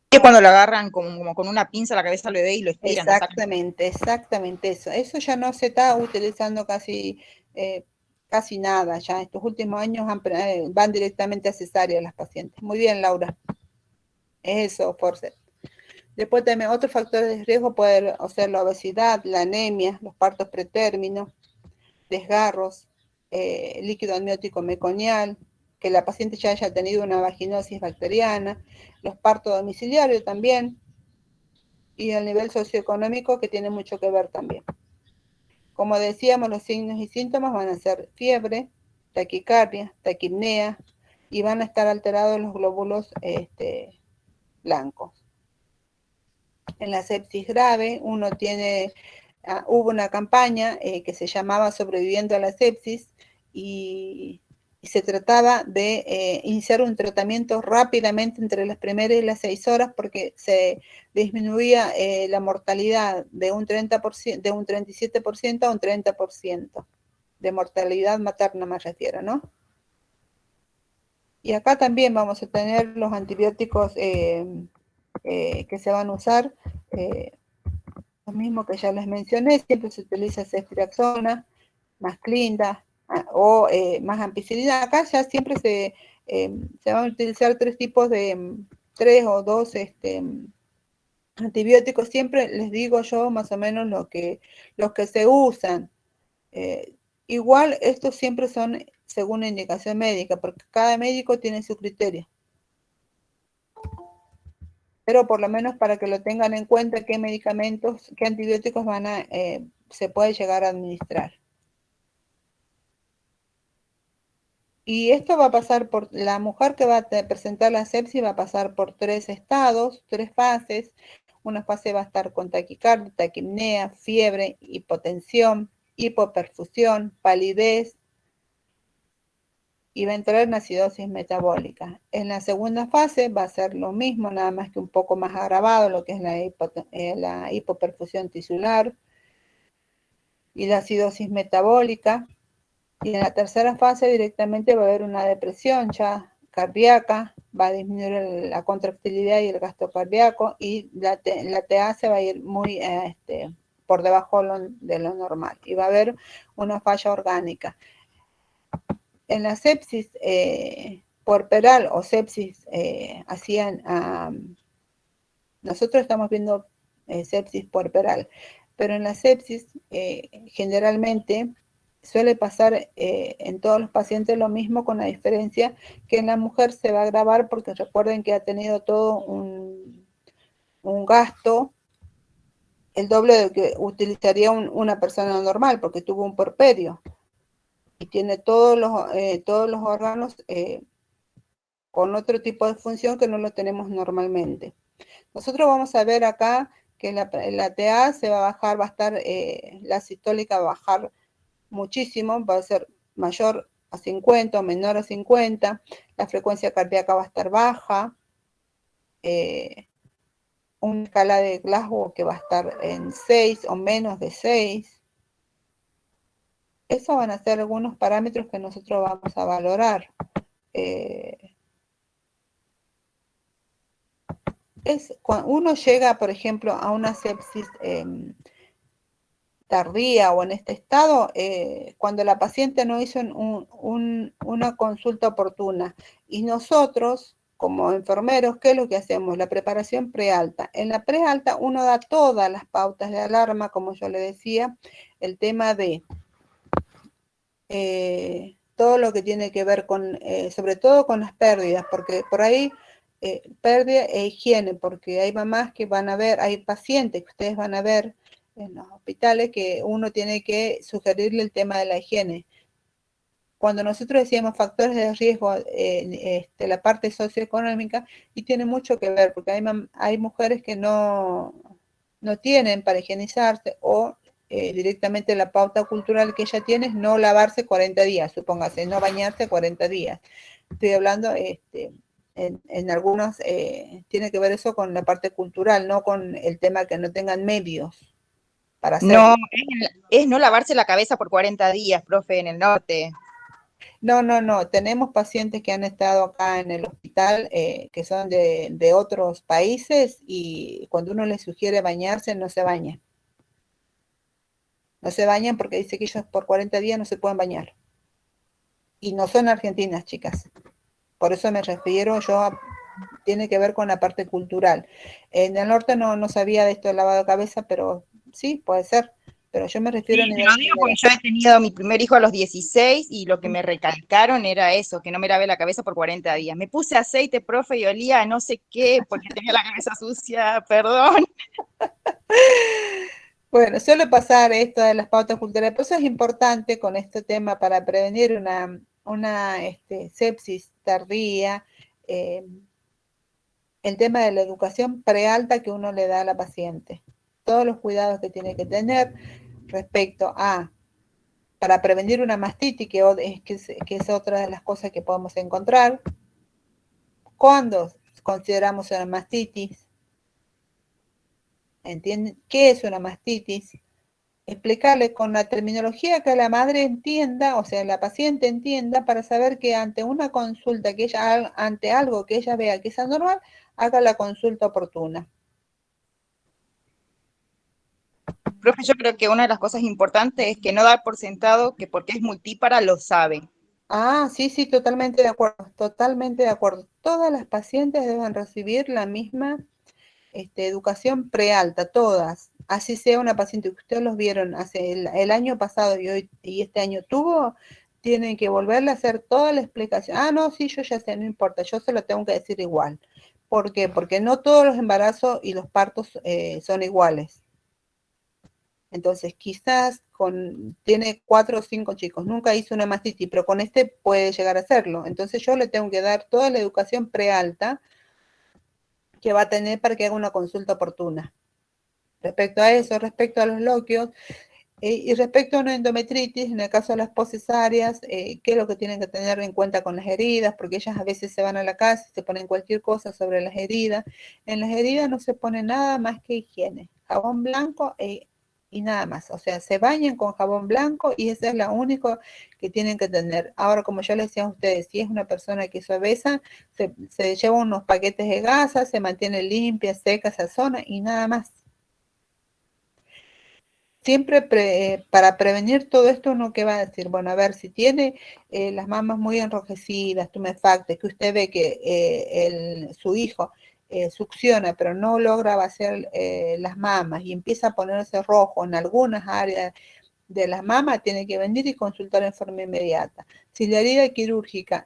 Que cuando lo agarran como con una pinza a la cabeza al bebé y lo estiran. Exactamente eso. Eso ya no se está utilizando casi nada. Ya estos últimos años van directamente a cesárea las pacientes. Muy bien, Laura. Eso, forceps. Después también otros factores de riesgo pueden ser la obesidad, la anemia, los partos pretérminos, desgarros, líquido amniótico meconial, que la paciente ya haya tenido una vaginosis bacteriana, los partos domiciliarios también, y el nivel socioeconómico que tiene mucho que ver también. Como decíamos, los signos y síntomas van a ser fiebre, taquicardia, taquipnea, y van a estar alterados los glóbulos blancos. En la sepsis grave, hubo una campaña que se llamaba Sobreviviendo a la sepsis, y se trataba de iniciar un tratamiento rápidamente entre las primeras y las 6 horas, porque se disminuía la mortalidad de un 30%, de un 37% a un 30%, de mortalidad materna me refiero, ¿no? Y acá también vamos a tener los antibióticos que se van a usar, lo mismo que ya les mencioné. Siempre se utiliza ceftriaxona, más clinda o más ampicilina. Acá ya siempre se van a utilizar 3 tipos de, 3 o 2 antibióticos. Siempre les digo yo más o menos los que se usan. Igual estos siempre son según la indicación médica, porque cada médico tiene su criterio. Pero por lo menos para que lo tengan en cuenta, qué medicamentos, qué antibióticos se puede llegar a administrar. Y esto va a pasar por, la mujer que va a presentar la sepsis va a pasar por 3 estados, 3 fases. Una fase va a estar con taquicardia, taquipnea, fiebre, hipotensión, hipoperfusión, palidez, y va a entrar en acidosis metabólica. En la segunda fase va a ser lo mismo, nada más que un poco más agravado, lo que es la hipoperfusión tisular y la acidosis metabólica. Y en la tercera fase directamente va a haber una depresión ya cardíaca, va a disminuir la contractilidad y el gasto cardíaco, y la TA se va a ir muy por debajo de lo normal, y va a haber una falla orgánica. En la sepsis puerperal o sepsis nosotros estamos viendo sepsis puerperal, pero en la sepsis generalmente suele pasar en todos los pacientes lo mismo, con la diferencia que en la mujer se va a agravar, porque recuerden que ha tenido todo un gasto, el doble de que utilizaría una persona normal, porque tuvo un puerperio y tiene todos los órganos con otro tipo de función que no lo tenemos normalmente. Nosotros vamos a ver acá que la TA se va a bajar, va a estar, la sistólica va a bajar muchísimo, va a ser mayor a 50 o menor a 50, la frecuencia cardíaca va a estar baja, una escala de Glasgow que va a estar en 6 o menos de 6. Esos van a ser algunos parámetros que nosotros vamos a valorar. Cuando uno llega, por ejemplo, a una sepsis tardía o en este estado, cuando la paciente no hizo una consulta oportuna, y nosotros como enfermeros, ¿qué es lo que hacemos? La preparación prealta. En la prealta uno da todas las pautas de alarma, como yo le decía, el tema de todo lo que tiene que ver con, sobre todo con las pérdidas, porque por ahí pérdida e higiene, porque hay mamás que van a ver, hay pacientes que ustedes van a ver en los hospitales que uno tiene que sugerirle el tema de la higiene. Cuando nosotros decíamos factores de riesgo, la parte socioeconómica, y tiene mucho que ver, porque hay mujeres que no tienen para higienizarse, o directamente la pauta cultural que ella tiene es no lavarse 40 días, supóngase, no bañarse 40 días. Estoy hablando, en algunos, tiene que ver eso con la parte cultural, no con el tema que no tengan medios para hacerlo. No, es no lavarse la cabeza por 40 días, profe, en el norte. No, tenemos pacientes que han estado acá en el hospital, que son de otros países, y cuando uno les sugiere bañarse, no se bañan. No se bañan porque dice que ellos por 40 días no se pueden bañar. Y no son argentinas, chicas. Por eso me refiero yo tiene que ver con la parte cultural. En el norte no sabía de esto del lavado de cabeza, pero sí, puede ser. Pero yo me refiero a Sí, te nivel lo digo porque general. yo he tenido a mi primer hijo a los 16 y lo que me recalcaron era eso, que no me lavé la cabeza por 40 días. Me puse aceite, profe, y olía a no sé qué porque tenía la cabeza sucia, perdón. Bueno, suele pasar esto de las pautas culturales, por eso es importante con este tema para prevenir una sepsis tardía, el tema de la educación prealta que uno le da a la paciente. Todos los cuidados que tiene que tener respecto a, para prevenir una mastitis, que es otra de las cosas que podemos encontrar. ¿Cuándo consideramos una mastitis? ¿Entienden? ¿Qué es una mastitis? Explicarle con la terminología que la madre entienda, o sea, la paciente entienda, para saber que ante una consulta, ante algo que ella vea que es anormal, haga la consulta oportuna. Profe, yo creo que una de las cosas importantes es que no dar por sentado que porque es multípara lo sabe. Ah, sí, totalmente de acuerdo, totalmente de acuerdo. Todas las pacientes deben recibir la misma educación prealta, todas. Así sea una paciente que ustedes los vieron hace el año pasado y este año tuvo, tienen que volverle a hacer toda la explicación. Ah, no, sí, yo ya sé, no importa, yo se lo tengo que decir igual. ¿Por qué? Porque no todos los embarazos y los partos son iguales. Entonces, quizás tiene 4 o 5 chicos, nunca hizo una mastitis, pero con este puede llegar a hacerlo. Entonces, yo le tengo que dar toda la educación prealta que va a tener para que haga una consulta oportuna. Respecto a eso, respecto a los loquios, y respecto a una endometritis, en el caso de las poscesáreas, ¿qué es lo que tienen que tener en cuenta con las heridas? Porque ellas a veces se van a la casa y se ponen cualquier cosa sobre las heridas. En las heridas no se pone nada más que higiene, jabón blanco y nada más. O sea, se bañan con jabón blanco y eso es lo único que tienen que tener. Ahora, como yo les decía a ustedes, si es una persona que es obesa, se lleva unos paquetes de gasas, se mantiene limpia, seca esa zona y nada más. Siempre para prevenir todo esto, uno que va a decir, bueno, a ver, si tiene las mamas muy enrojecidas, tumefactas, que usted ve que su hijo succiona, pero no logra vaciar las mamas y empieza a ponerse rojo en algunas áreas de las mamas, tiene que venir y consultar en forma inmediata. Si la herida quirúrgica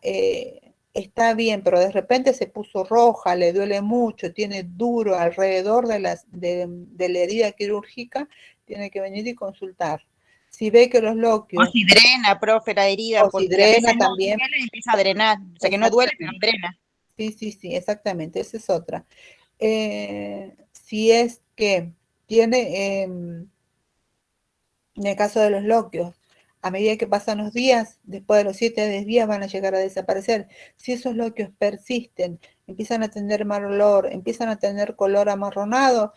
está bien, pero de repente se puso roja, le duele mucho, tiene duro alrededor de la herida quirúrgica, tiene que venir y consultar. Si ve que los O loquios, si drena, profe, la herida, o si porque a veces drena no también, duele y empieza a drenar. O sea que no duele, pero exactamente. drena. Sí, exactamente, esa es otra. Si es que tiene, en el caso de los loquios, a medida que pasan los días, después de los 7 a 10 días van a llegar a desaparecer. Si esos loquios persisten, empiezan a tener mal olor, empiezan a tener color amarronado,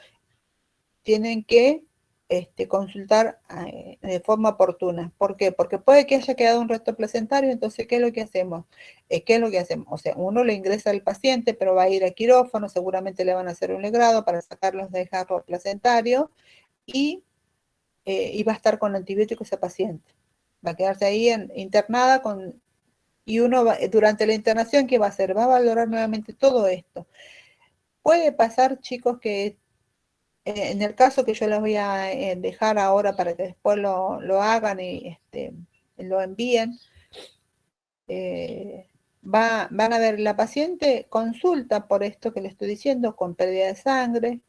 tienen que consultar de forma oportuna. ¿Por qué? Porque puede que haya quedado un resto placentario, entonces, ¿qué es lo que hacemos? ¿Qué es lo que hacemos? O sea, uno le ingresa al paciente, pero va a ir a quirófano, seguramente le van a hacer un legrado para sacarlos del jarro placentario y va a estar con antibióticos esa paciente. Va a quedarse ahí internada y uno durante la internación, ¿qué va a hacer? Va a valorar nuevamente todo esto. Puede pasar, chicos, que en el caso que yo les voy a dejar ahora para que después lo hagan y lo envíen, van a ver, la paciente consulta por esto que le estoy diciendo, con pérdida de sangre,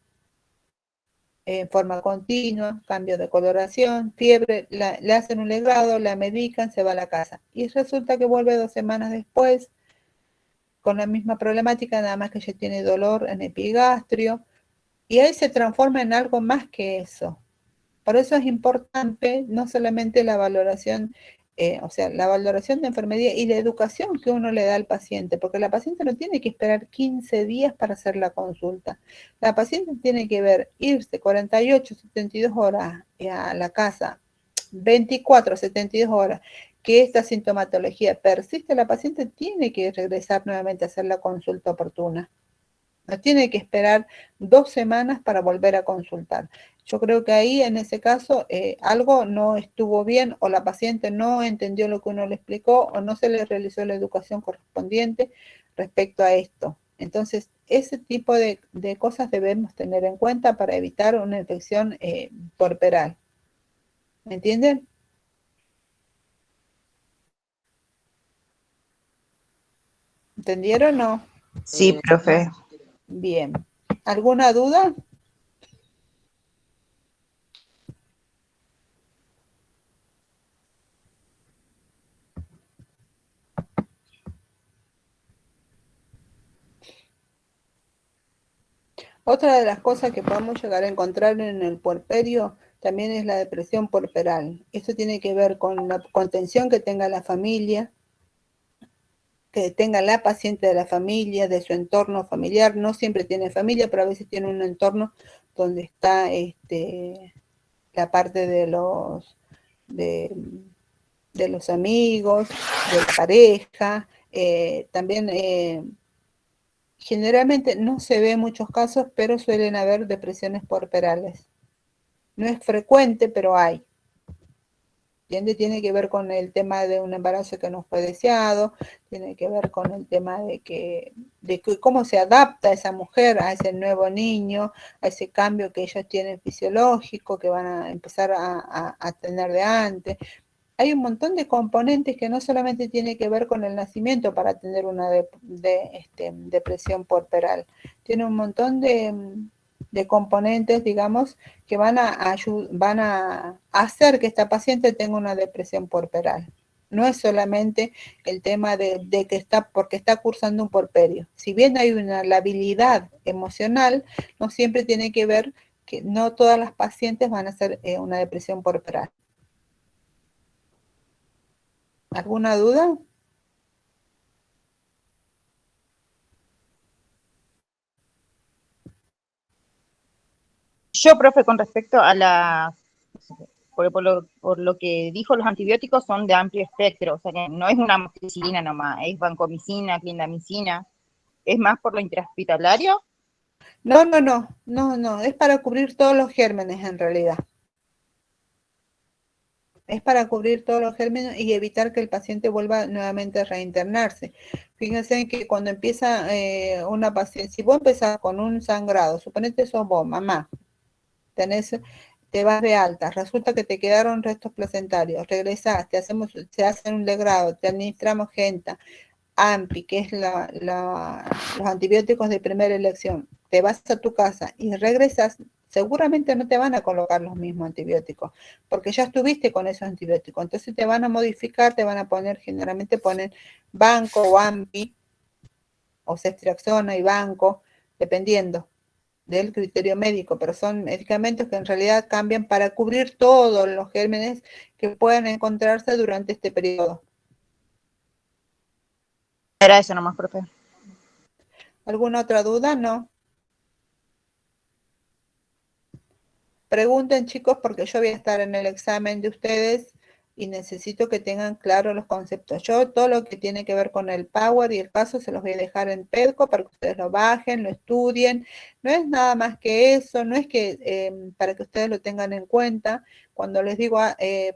en forma continua, cambio de coloración, fiebre, le hacen un legrado, la medican, se va a la casa. Y resulta que vuelve 2 semanas después con la misma problemática, nada más que ella tiene dolor en epigastrio, y ahí se transforma en algo más que eso. Por eso es importante no solamente la valoración, o sea, la valoración de enfermería y la educación que uno le da al paciente, porque la paciente no tiene que esperar 15 días para hacer la consulta. La paciente tiene que irse 48, 72 horas a la casa, 24, 72 horas, que esta sintomatología persiste, la paciente tiene que regresar nuevamente a hacer la consulta oportuna. No tiene que esperar 2 semanas para volver a consultar. Yo creo que ahí, en ese caso, algo no estuvo bien, o la paciente no entendió lo que uno le explicó, o no se le realizó la educación correspondiente respecto a esto. Entonces, ese tipo de cosas debemos tener en cuenta para evitar una infección puerperal. ¿Me entienden? ¿Entendieron o no? Sí, profe. Bien. ¿Alguna duda? Otra de las cosas que podemos llegar a encontrar en el puerperio también es la depresión puerperal. Esto tiene que ver con la contención que tenga la familia, que tenga la paciente de la familia, de su entorno familiar. No siempre tiene familia, pero a veces tiene un entorno donde está la parte de los amigos, de la pareja. También generalmente no se ve muchos casos, pero suelen haber depresiones puerperales. No es frecuente, pero hay. Tiene que ver con el tema de un embarazo que no fue deseado, tiene que ver con el tema de cómo se adapta esa mujer a ese nuevo niño, a ese cambio que ellos tienen fisiológico, que van a empezar a tener de antes. Hay un montón de componentes que no solamente tiene que ver con el nacimiento para tener una depresión puerperal. Tiene un montón de componentes, digamos, que van a hacer que esta paciente tenga una depresión puerperal. No es solamente el tema de que porque está cursando un puerperio. Si bien hay una labilidad emocional, no siempre tiene que ver que no todas las pacientes van a hacer una depresión puerperal. ¿Alguna duda? Yo, profe, con respecto a por lo que dijo, los antibióticos son de amplio espectro, o sea que no es una amoxicilina nomás, es vancomicina, clindamicina, es más por lo intrahospitalario. No, es para cubrir todos los gérmenes en realidad. Es para cubrir todos los gérmenes y evitar que el paciente vuelva nuevamente a reinternarse. Fíjense que cuando empieza una paciente, si vos empezás con un sangrado, suponete sos vos, mamá, te vas de alta, resulta que te quedaron restos placentarios, regresás, se hace un legrado, te administramos Genta, AMPI, que es los antibióticos de primera elección, te vas a tu casa y regresas, seguramente no te van a colocar los mismos antibióticos, porque ya estuviste con esos antibióticos, entonces te van a modificar, te van a poner, generalmente ponen Banco o AMPI, o Ceftriaxona y Banco, dependiendo del criterio médico, pero son medicamentos que en realidad cambian para cubrir todos los gérmenes que puedan encontrarse durante este periodo. Era eso nomás, profe. ¿Alguna otra duda? No. Pregunten, chicos, porque yo voy a estar en el examen de ustedes y necesito que tengan claros los conceptos. Yo todo lo que tiene que ver con el Power y el caso se los voy a dejar en PEDCO para que ustedes lo bajen, lo estudien. No es nada más que eso, no es que para que ustedes lo tengan en cuenta. Cuando les digo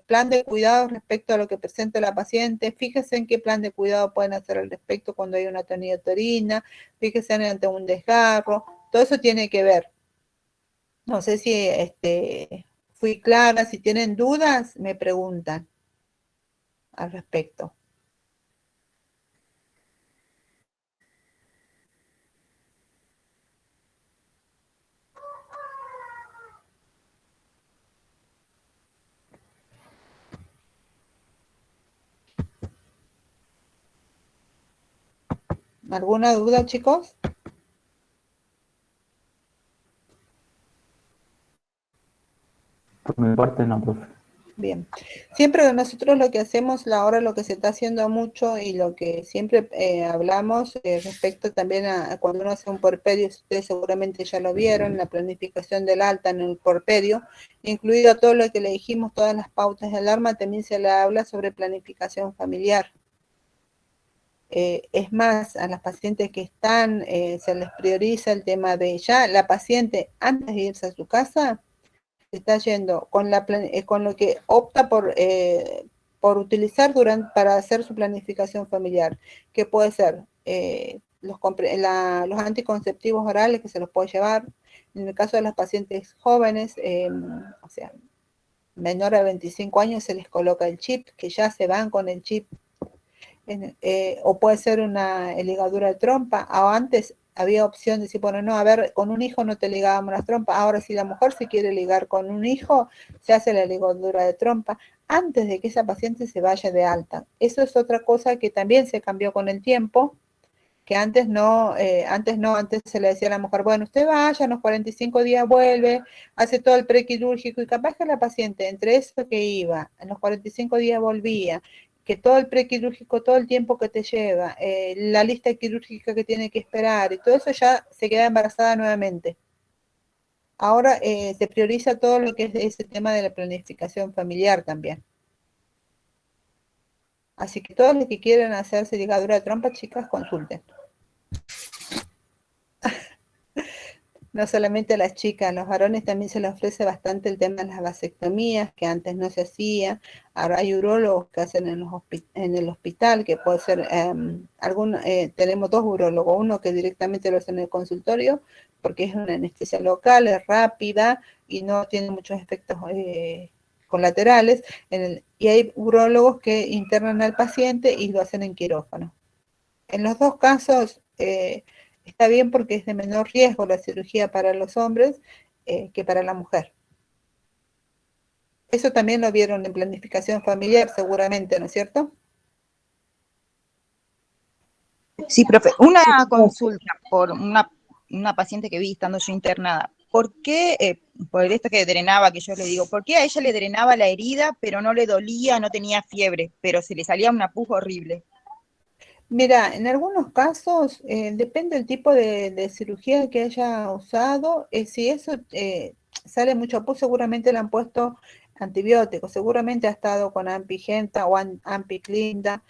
plan de cuidado respecto a lo que presenta la paciente, fíjense en qué plan de cuidado pueden hacer al respecto cuando hay una tonillotorina, fíjense ante un desgarro, todo eso tiene que ver. No sé si fui clara, si tienen dudas, me preguntan al respecto. ¿Alguna duda, chicos? Por mi parte, no, profe. Bien. Siempre nosotros lo que hacemos, ahora lo que se está haciendo mucho y lo que siempre hablamos respecto también a cuando uno hace un puerperio, ustedes seguramente ya lo vieron, la planificación del alta en el puerperio, incluido todo lo que le dijimos, todas las pautas de alarma, también se le habla sobre planificación familiar. Es más, a las pacientes que están, se les prioriza el tema de ya la paciente antes de irse a su casa, está yendo con lo que opta por utilizar para hacer su planificación familiar, que puede ser los anticonceptivos orales que se los puede llevar. En el caso de las pacientes jóvenes, o sea, menor a 25 años, se les coloca el chip, que ya se van con el chip. O puede ser una ligadura de trompa, o antes había opción de decir, bueno, no, a ver, con un hijo no te ligábamos las trompas, ahora si la mujer se quiere ligar con un hijo, se hace la ligadura de trompa antes de que esa paciente se vaya de alta. Eso es otra cosa que también se cambió con el tiempo, que antes no, antes se le decía a la mujer, bueno, usted vaya, en los 45 días vuelve, hace todo el prequirúrgico, y capaz que la paciente, entre eso que iba, en los 45 días volvía, que todo el prequirúrgico, todo el tiempo que te lleva, la lista quirúrgica que tiene que esperar, y todo eso ya se queda embarazada nuevamente. Ahora se prioriza todo lo que es ese tema de la planificación familiar también. Así que todos los que quieran hacerse ligadura de trompa, chicas, consulten. No solamente a las chicas, a los varones también se les ofrece bastante el tema de las vasectomías, que antes no se hacía. Ahora hay urólogos que hacen en el hospital, que puede ser, tenemos 2 urólogos, uno que directamente lo hace en el consultorio, porque es una anestesia local, es rápida y no tiene muchos efectos colaterales, y hay urólogos que internan al paciente y lo hacen en quirófano. En los 2 casos está bien porque es de menor riesgo la cirugía para los hombres que para la mujer. Eso también lo vieron en planificación familiar seguramente, ¿no es cierto? Sí, profe, una consulta por una paciente que vi estando yo internada. ¿Por qué, por esto que drenaba, que yo le digo, por qué a ella le drenaba la herida, pero no le dolía, no tenía fiebre, pero se le salía una pus horrible? Mira, en algunos casos depende del tipo de cirugía que haya usado. Si eso sale mucho pus, seguramente le han puesto antibióticos, seguramente ha estado con ampigenta o ampiclinda,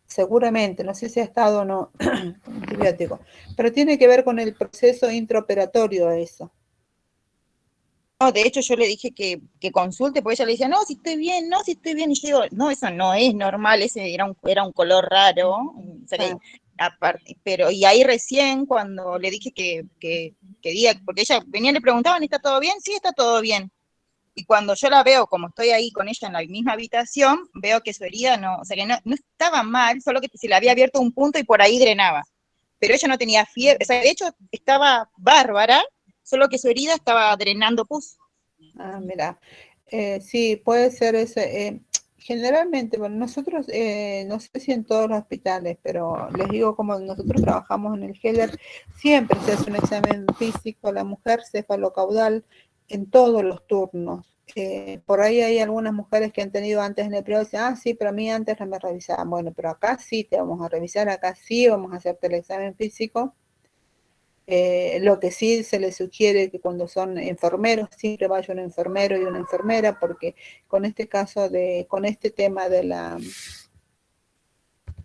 seguramente, no sé si ha estado o no antibiótico, pero tiene que ver con el proceso intraoperatorio eso. No, de hecho yo le dije que consulte, porque ella le decía, no, si estoy bien, no, si estoy bien, y yo digo, no, eso no es normal, ese era un color raro, o sea que, aparte, pero, y ahí recién cuando le dije que diga, porque ella venía y le preguntaban, ¿está todo bien? Sí, está todo bien. Y cuando yo la veo, como estoy ahí con ella en la misma habitación, veo que su herida no, o sea que no estaba mal, solo que se le había abierto un punto y por ahí drenaba. Pero ella no tenía fiebre, o sea, de hecho estaba bárbara, solo que su herida estaba drenando pus. Ah, mira, sí, puede ser ese. Generalmente, bueno, nosotros, no sé si en todos los hospitales, pero les digo, como nosotros trabajamos en el Heller, siempre se hace un examen físico a la mujer cefalocaudal en todos los turnos. Por ahí hay algunas mujeres que han tenido antes en el periodo y dicen, ah, sí, pero a mí antes no me revisaban. Bueno, pero acá sí te vamos a revisar, acá sí vamos a hacerte el examen físico. Lo que sí se les sugiere que cuando son enfermeros, siempre vaya un enfermero y una enfermera, porque con este caso con este tema de las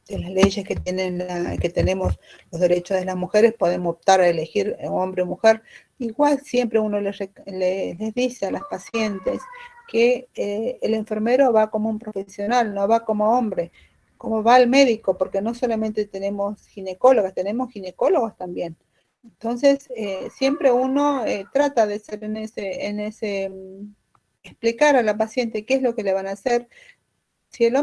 leyes que que tenemos los derechos de las mujeres, podemos optar a elegir hombre o mujer. Igual siempre uno les dice a las pacientes que el enfermero va como un profesional, no va como hombre, como va el médico, porque no solamente tenemos ginecólogas, tenemos ginecólogos también. Entonces, siempre uno trata de ser explicar a la paciente qué es lo que le van a hacer. Si el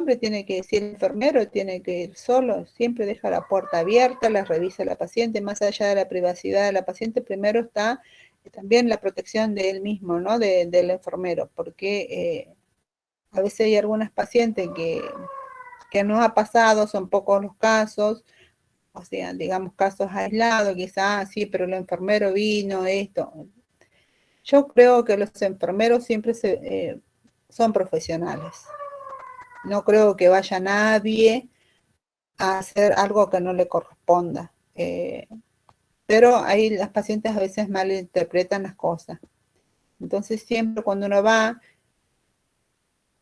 si el enfermero tiene que ir solo, siempre deja la puerta abierta, la revisa a la paciente, más allá de la privacidad de la paciente, primero está también la protección de él mismo, ¿no? Del enfermero, porque a veces hay algunas pacientes que no ha pasado, son pocos los casos, o sea, digamos casos aislados, quizás sí, pero el enfermero vino, esto. Yo creo que los enfermeros siempre son profesionales. No creo que vaya nadie a hacer algo que no le corresponda. Pero ahí las pacientes a veces malinterpretan las cosas. Entonces siempre cuando uno va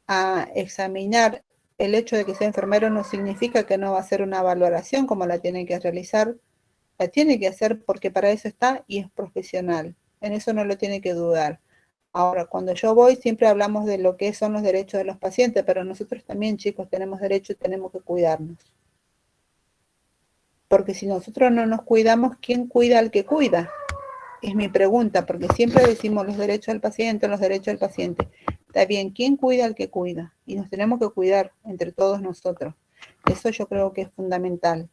a examinar, el hecho de que sea enfermero no significa que no va a hacer una valoración como la tiene que realizar. La tiene que hacer porque para eso está y es profesional. En eso no lo tiene que dudar. Ahora, cuando yo voy, siempre hablamos de lo que son los derechos de los pacientes, pero nosotros también, chicos, tenemos derechos y tenemos que cuidarnos. Porque si nosotros no nos cuidamos, ¿quién cuida al que cuida? Es mi pregunta, porque siempre decimos los derechos del paciente, los derechos del paciente. Está bien, ¿quién cuida al que cuida? Y nos tenemos que cuidar entre todos nosotros. Eso yo creo que es fundamental.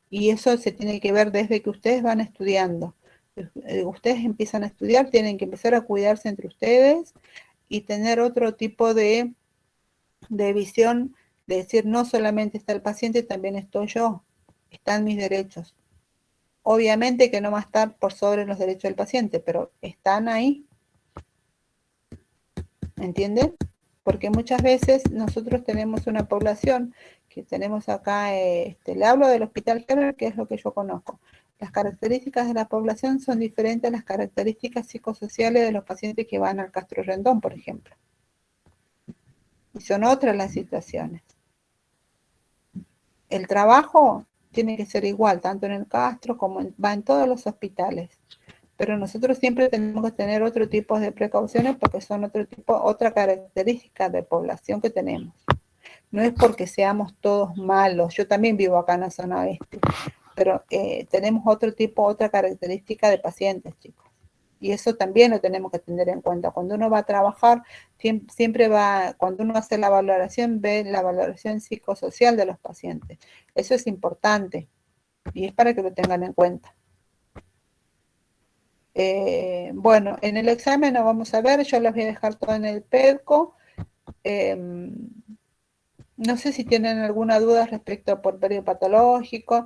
Y eso se tiene que ver desde que ustedes van estudiando. Ustedes empiezan a estudiar, tienen que empezar a cuidarse entre ustedes y tener otro tipo de visión, de decir, no solamente está el paciente, también estoy yo, están mis derechos. Obviamente que no va a estar por sobre los derechos del paciente, pero están ahí. ¿Entienden? Porque muchas veces nosotros tenemos una población que tenemos acá, le hablo del Hospital Heber, que es lo que yo conozco. Las características de la población son diferentes a las características psicosociales de los pacientes que van al Castro Rendón, por ejemplo. Y son otras las situaciones. El trabajo tiene que ser igual, tanto en el Castro como va en todos los hospitales. Pero nosotros siempre tenemos que tener otro tipo de precauciones porque son otra característica de población que tenemos. No es porque seamos todos malos, yo también vivo acá en la zona oeste, pero tenemos otra característica de pacientes, chicos. Y eso también lo tenemos que tener en cuenta. Cuando uno va a trabajar, siempre cuando uno hace la valoración, ve la valoración psicosocial de los pacientes. Eso es importante y es para que lo tengan en cuenta. Bueno, en el examen lo vamos a ver, yo les voy a dejar todo en el PEDCO. No sé si tienen alguna duda respecto a porperio patológico.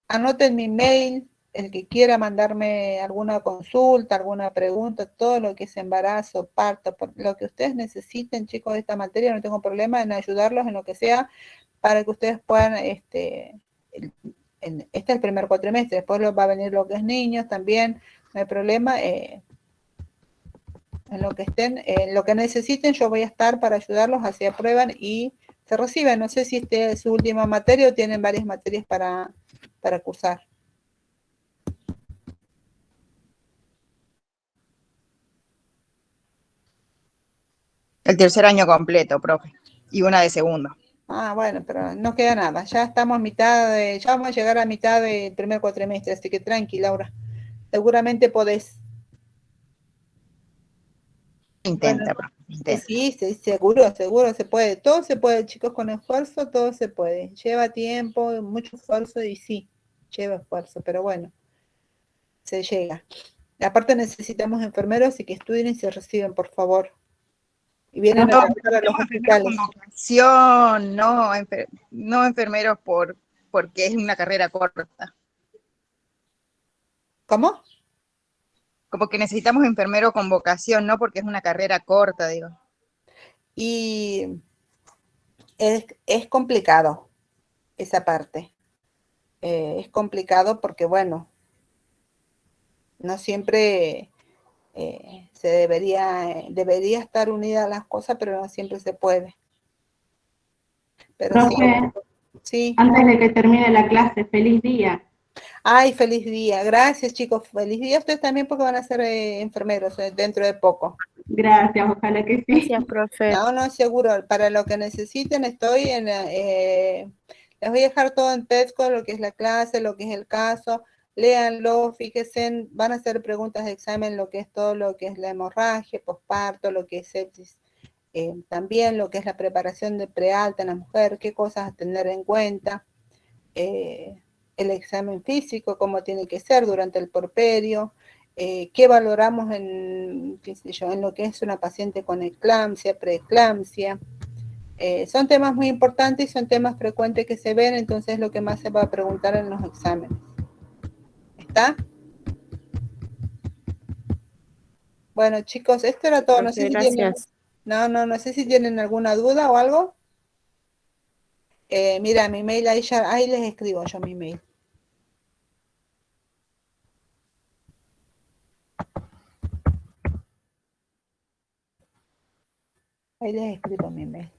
Anoten mi mail, el que quiera mandarme alguna consulta, alguna pregunta, todo lo que es embarazo, parto, lo que ustedes necesiten, chicos, de esta materia, no tengo problema en ayudarlos en lo que sea, para que ustedes puedan, este es el primer cuatrimestre, después va a venir lo que es niños también, no hay problema, en lo que estén, en lo que necesiten, yo voy a estar para ayudarlos, así aprueban y se reciben. No sé si este es su última materia o tienen varias materias para cursar. El tercer año completo, profe, y una de segundo. Ah, bueno, pero no queda nada, ya estamos a ya vamos a llegar a mitad del primer cuatrimestre, así que tranqui, Laura, seguramente podés. Intenta, Bueno, profe, intenta. sí, seguro se puede. Todo se puede, chicos, con esfuerzo, todo se puede. Lleva tiempo, mucho esfuerzo y sí, lleva esfuerzo, pero bueno, se llega. Aparte necesitamos enfermeros y que estudien y se reciben, por favor. Y vienen a trabajar a los hospitales. No enfermeros porque es una carrera corta. ¿Cómo? Como que necesitamos enfermeros con vocación, no porque es una carrera corta, digo. Y es complicado esa parte. Es complicado porque, bueno, no siempre se debería estar unida a las cosas, pero no siempre se puede. Pero Profe, sí. antes de que termine la clase, feliz día. Ay, feliz día. Gracias, chicos. Feliz día a ustedes también porque van a ser enfermeros dentro de poco. Gracias, ojalá que sí. Gracias, profe. No, seguro. Para lo que necesiten estoy les voy a dejar todo en PEDCO, lo que es la clase, lo que es el caso. Léanlo, fíjense, van a hacer preguntas de examen, lo que es todo lo que es la hemorragia, posparto, lo que es sepsis. También lo que es la preparación de prealta en la mujer, qué cosas a tener en cuenta. El examen físico, cómo tiene que ser durante el porperio, qué valoramos en lo que es una paciente con eclampsia, preeclampsia. Son temas muy importantes y son temas frecuentes que se ven, entonces lo que más se va a preguntar en los exámenes. ¿Está? Bueno, chicos, esto era todo. No sé si tienen, no sé si tienen alguna duda o algo. Mira, mi mail ahí les escribo yo mi mail. Ahí les escribo mi mail.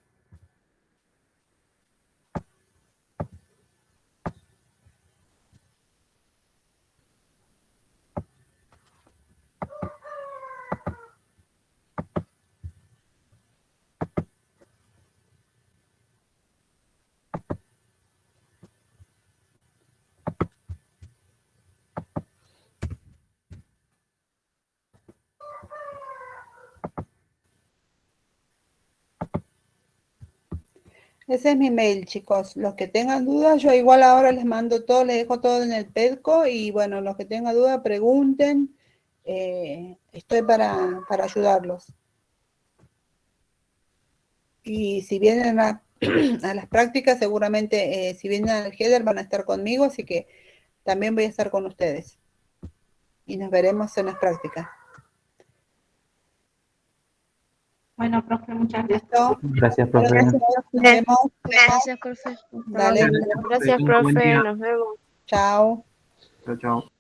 Ese es mi mail, chicos. Los que tengan dudas, yo igual ahora les mando todo, les dejo todo en el PEDCO y bueno, los que tengan dudas, pregunten. Estoy para ayudarlos. Y si vienen a las prácticas, seguramente si vienen al header van a estar conmigo, así que también voy a estar con ustedes. Y nos veremos en las prácticas. Bueno, profe, muchas gracias. ¿Listo? Gracias, profe. Gracias, nos vemos. Gracias, profe. Dale, Gracias, profe. Nos vemos. chao. Chao, chao.